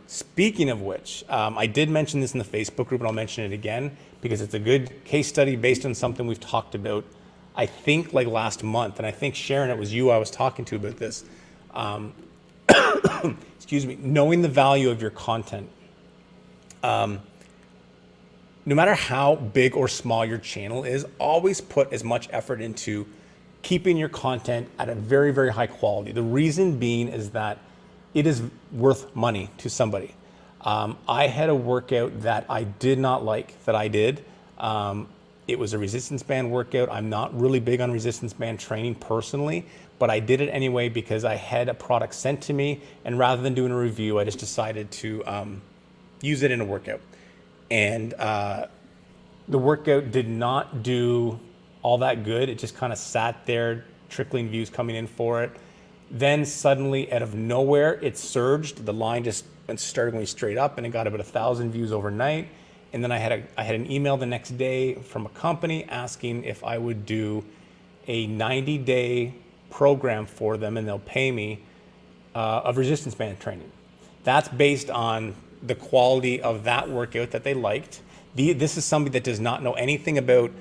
Speaking of which, I did mention this in the Facebook group, and I'll mention it again because it's a good case study based on something we've talked about, I think, like last month. And I think, Sharon, it was you I was talking to about this. Excuse me, knowing the value of your content. No matter how big or small your channel is, always put as much effort into keeping your content at a very, very high quality. The reason being is that it is worth money to somebody. I had a workout that I did not like that I did. It was a resistance band workout. I'm not really big on resistance band training personally, but I did it anyway because I had a product sent to me, and rather than doing a review, I just decided to use it in a workout. And the workout did not do all that good. It just kind of sat there, trickling views coming in for it. Then suddenly, out of nowhere, it surged. The line just started going straight up, and it got about 1,000 views overnight. And then I had an email the next day from a company asking if I would do a 90-day program for them, and they'll pay me of resistance band training. That's based on the quality of that workout that they liked. This is somebody that does not know anything about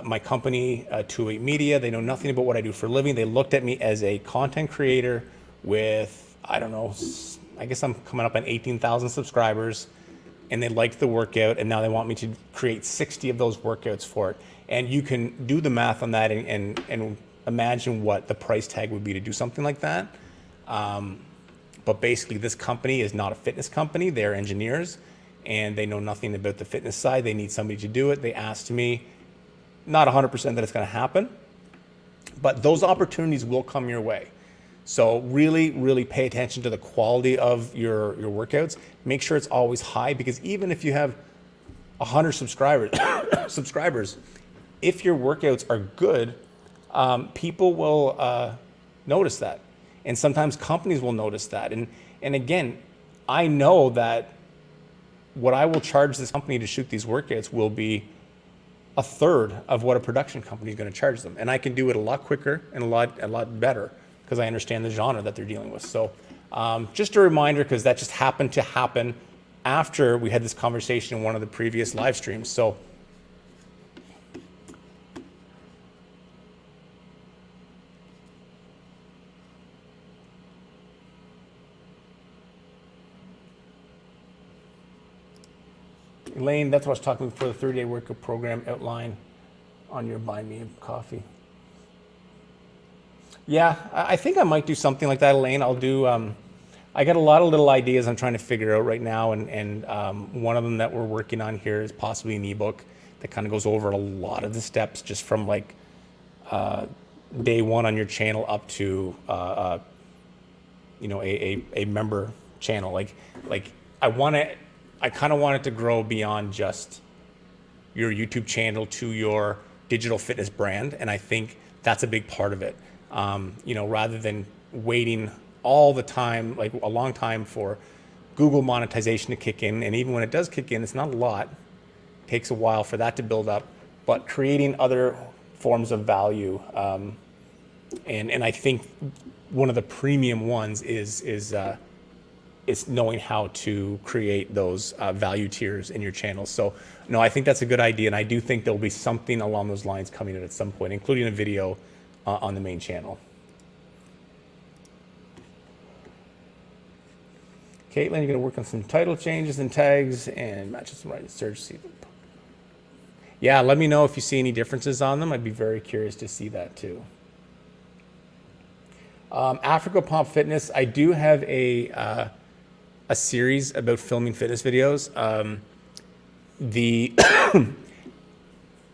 my company, 208 Media. They know nothing about what I do for a living. They looked at me as a content creator with, I don't know, I guess I'm coming up on 18,000 subscribers, and they liked the workout, and now they want me to create 60 of those workouts for it. And you can do the math on that and imagine what the price tag would be to do something like that. But basically, this company is not a fitness company. They're engineers, and they know nothing about the fitness side. They need somebody to do it. They asked me, not 100% that it's going to happen, but those opportunities will come your way. So really, really pay attention to the quality of your workouts. Make sure it's always high, because even if you have 100 subscribers, if your workouts are good, people will notice that. And sometimes companies will notice that. And again, I know that what I will charge this company to shoot these workouts will be a third of what a production company is going to charge them. And I can do it a lot quicker and a lot better, because I understand the genre that they're dealing with. So just a reminder, because that just happened to happen after we had this conversation in one of the previous live streams. So Elaine, that's what I was talking for the 30-day workout program outline on your Buy Me a Coffee. Yeah, I think I might do something like that, Elaine. I'll do, I got a lot of little ideas I'm trying to figure out right now, and one of them that we're working on here is possibly an ebook that kind of goes over a lot of the steps, just from like day one on your channel up to you know, a member channel. Like I kind of want it to grow beyond just your YouTube channel to your digital fitness brand, and I think that's a big part of it. You know, rather than waiting all the time, like a long time for Google monetization to kick in, and even when it does kick in, it's not a lot. It takes a while for that to build up, but creating other forms of value, and I think one of the premium ones is knowing how to create those value tiers in your channel. So no, I think that's a good idea, and I do think there'll be something along those lines coming in at some point, including a video on the main channel. Caitlin, you're gonna work on some title changes and tags and matches some right search. Yeah, let me know if you see any differences on them. I'd be very curious to see that too. Africa Pump Fitness, I do have a series about filming fitness videos.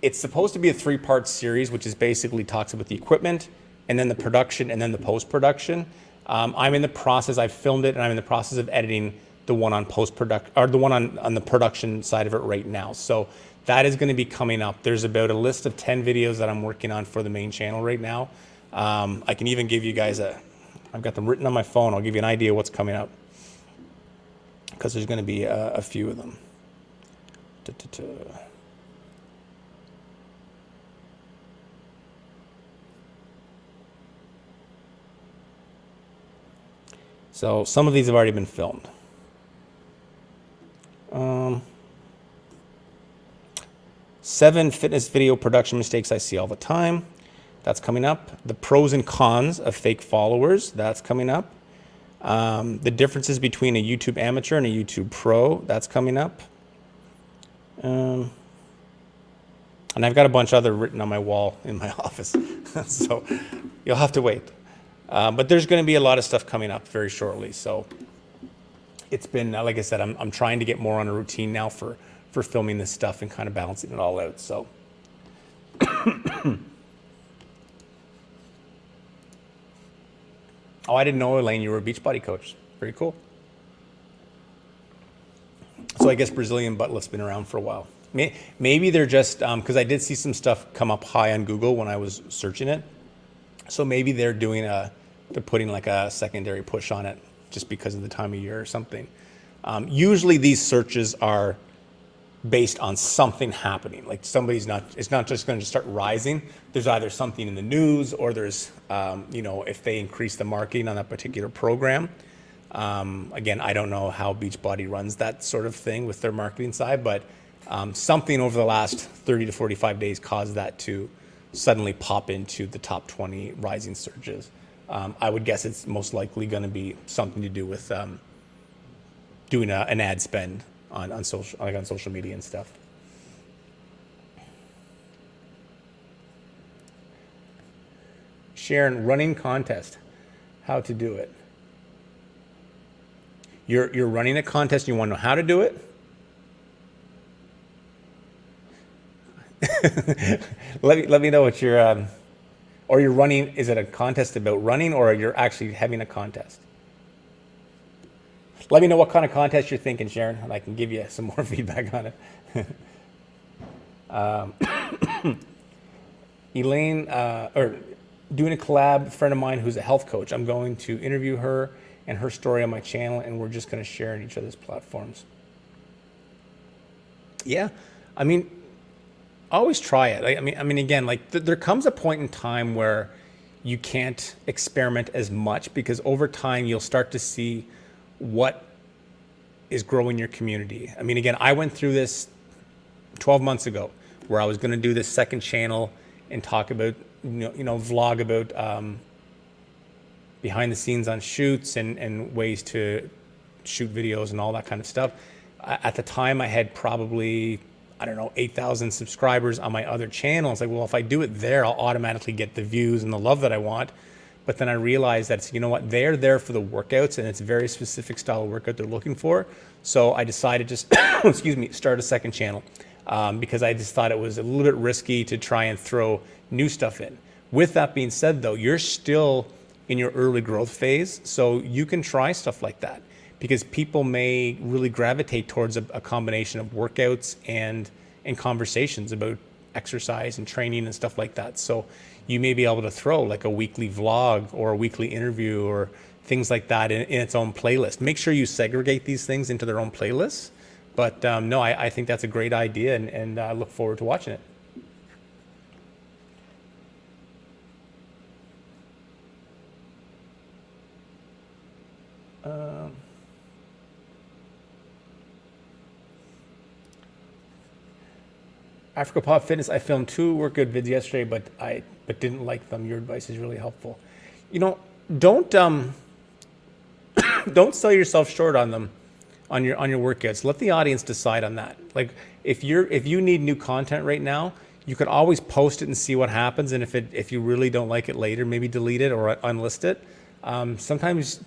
It's supposed to be a 3-part series, which is basically talks about the equipment and then the production and then the post-production. I'm in the process, I've filmed it, and I'm in the process of editing the one on post-production, or the one on the production side of it right now. So that is going to be coming up. There's about a list of 10 videos that I'm working on for the main channel right now. I can even give you guys I've got them written on my phone. I'll give you an idea what's coming up, because there's going to be a few of them. So some of these have already been filmed. 7 fitness video production mistakes I see all the time. That's coming up. The pros and cons of fake followers. That's coming up. The differences between a YouTube amateur and a YouTube pro. That's coming up. And I've got a bunch other written on my wall in my office. So you'll have to wait. But there's going to be a lot of stuff coming up very shortly. So it's been, like I said, I'm trying to get more on a routine now for filming this stuff and kind of balancing it all out. So oh, I didn't know, Elaine, you were a Beachbody coach. Very cool. So I guess Brazilian butt lift's been around for a while. Maybe they're just, because I did see some stuff come up high on Google when I was searching it. So maybe they're putting like a secondary push on it just because of the time of year or something. Usually these searches are based on something happening. Like it's not just going to start rising. There's either something in the news or there's, if they increase the marketing on that particular program. Again, I don't know how Beachbody runs that sort of thing with their marketing side, but something over the last 30 to 45 days caused that to suddenly pop into the top 20 rising searches. I would guess it's most likely going to be something to do with doing an ad spend on social media and stuff. Sharon, running contest, how to do it. You're running a contest and you want to know how to do it? let me know what you're or you're running. Is it a contest about running or you're actually having a contest? Let me know what kind of contest you're thinking, Sharon, and I can give you some more feedback on it. Elaine, or doing a collab, a friend of mine who's a health coach. I'm going to interview her and her story on my channel, and we're just going to share on each other's platforms. Yeah, I mean, always try it. I mean, again, like there comes a point in time where you can't experiment as much because over time you'll start to see what is growing your community. I mean, again, I went through this 12 months ago where I was going to do this second channel and talk about, vlog about behind the scenes on shoots and ways to shoot videos and all that kind of stuff. At the time, I had probably, 8,000 subscribers on my other channel. It's like, well, if I do it there, I'll automatically get the views and the love that I want. But then I realized that, they're there for the workouts and it's a very specific style of workout they're looking for. So I decided to, start a second channel because I just thought it was a little bit risky to try and throw new stuff in. With that being said, though, you're still in your early growth phase, so you can try stuff like that because people may really gravitate towards a combination of workouts and conversations about exercise and training and stuff like that. So you may be able to throw like a weekly vlog or a weekly interview or things like that in its own playlist. Make sure you segregate these things into their own playlists. But no, I think that's a great idea and I look forward to watching it. Africa Pop Fitness, I filmed 2 workout vids yesterday, but didn't like them. Your advice is really helpful. Don't don't sell yourself short on them, on your workouts. Let the audience decide on that. Like if you need new content right now, you can always post it and see what happens. And if you really don't like it later, maybe delete it or unlist it. Sometimes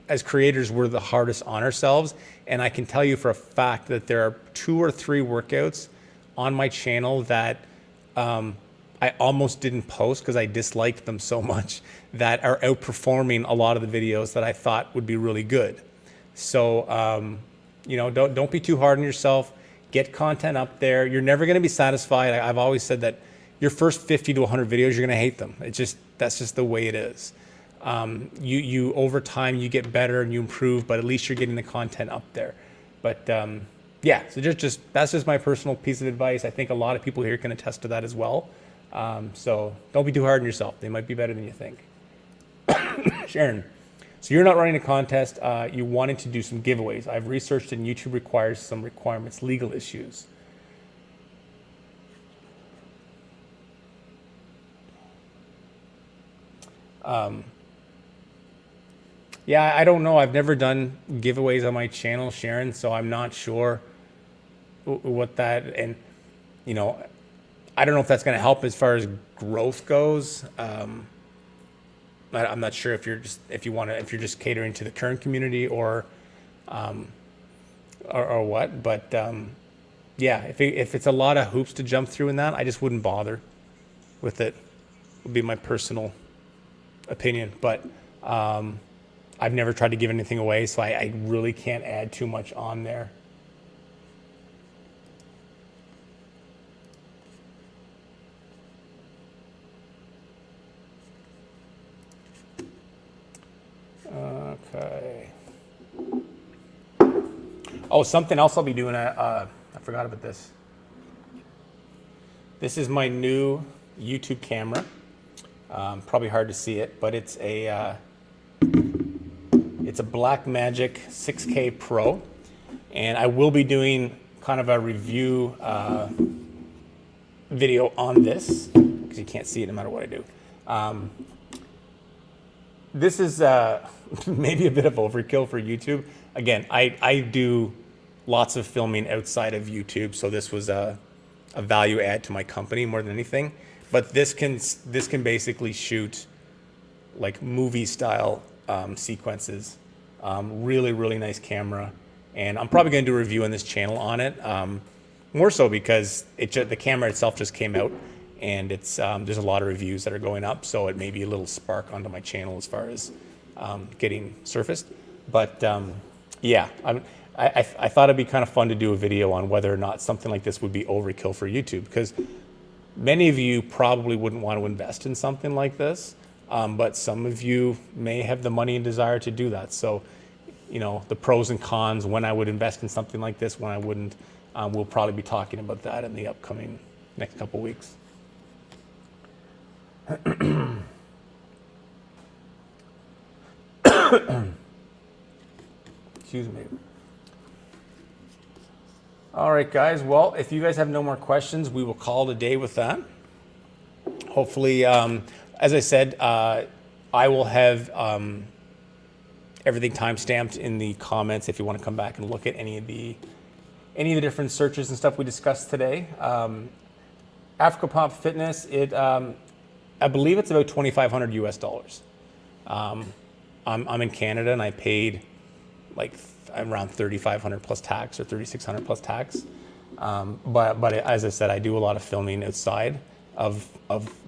as creators, we're the hardest on ourselves. And I can tell you for a fact that there are 2 or 3 workouts on my channel that I almost didn't post because I disliked them so much that are outperforming a lot of the videos that I thought would be really good. So, don't be too hard on yourself. Get content up there. You're never going to be satisfied. I've always said that your first 50 to 100 videos, you're going to hate them. That's just the way it is. You over time, you get better and you improve, but at least you're getting the content up there. But, yeah, so that's just my personal piece of advice. I think a lot of people here can attest to that as well. So don't be too hard on yourself. They might be better than you think. Sharon, so you're not running a contest. You wanted to do some giveaways. I've researched and YouTube requires some requirements, legal issues. Yeah, I don't know. I've never done giveaways on my channel, Sharon, so I'm not sure what that, and I don't know if that's going to help as far as growth goes. I'm not sure if you're just catering to the current community or what, but yeah, if it's a lot of hoops to jump through in that, I just wouldn't bother with it. Would be my personal opinion, but I've never tried to give anything away, so I really can't add too much on there. Oh, something else I'll be doing. I forgot about this. This is my new YouTube camera. Probably hard to see it, but it's a Blackmagic 6K Pro, and I will be doing kind of a review video on this because you can't see it no matter what I do. This is maybe a bit of overkill for YouTube. Again, I do lots of filming outside of YouTube, so this was a value add to my company more than anything. But this can basically shoot like movie style sequences. Really, really nice camera, and I'm probably going to do a review on this channel on it. More so because the camera itself just came out, and it's there's a lot of reviews that are going up, so it may be a little spark onto my channel as far as getting surfaced. But yeah, I thought it'd be kind of fun to do a video on whether or not something like this would be overkill for YouTube, because many of you probably wouldn't want to invest in something like this, but some of you may have the money and desire to do that. So, you know, the pros and cons, when I would invest in something like this, when I wouldn't, we'll probably be talking about that in the upcoming next couple weeks. Excuse me. All right, guys. Well, if you guys have no more questions, we will call it a day with that. Hopefully, as I said, I will have everything timestamped in the comments if you want to come back and look at any of the different searches and stuff we discussed today. Africa Pop Fitness, I believe it's about $2,500 US. I'm in Canada, and I paid like around 3,500 plus tax or 3,600 plus tax. But as I said, I do a lot of filming outside of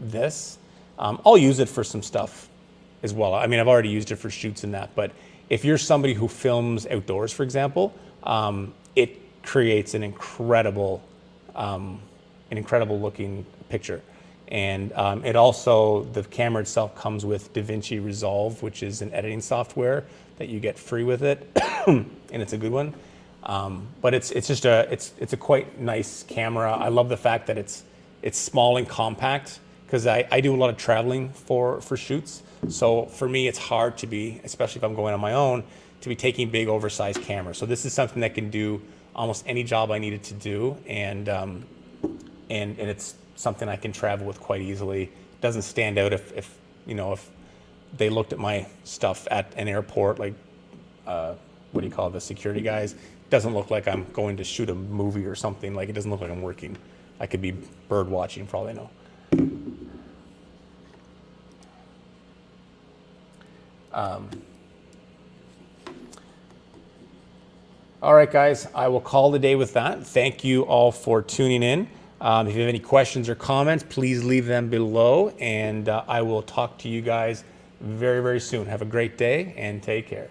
this. I'll use it for some stuff as well. I mean, I've already used it for shoots and that, but if you're somebody who films outdoors, for example, it creates an incredible looking picture. And it also, the camera itself comes with DaVinci Resolve, which is an editing software that you get free with it, and it's a good one. But it's a quite nice camera. I love the fact that it's small and compact, because I do a lot of traveling for shoots. So for me, it's hard to be, especially if I'm going on my own, to be taking big oversized cameras. So this is something that can do almost any job I need it to do, and it's something I can travel with quite easily. It doesn't stand out if they looked at my stuff at an airport, like what do you call it, the security guys. It doesn't look like I'm going to shoot a movie or something. Like, it doesn't look like I'm working. I could be bird watching for all I know. All right, guys, I will call the day with that. Thank you all for tuning in. If you have any questions or comments, please leave them below, and I will talk to you guys very, very soon. Have a great day and take care.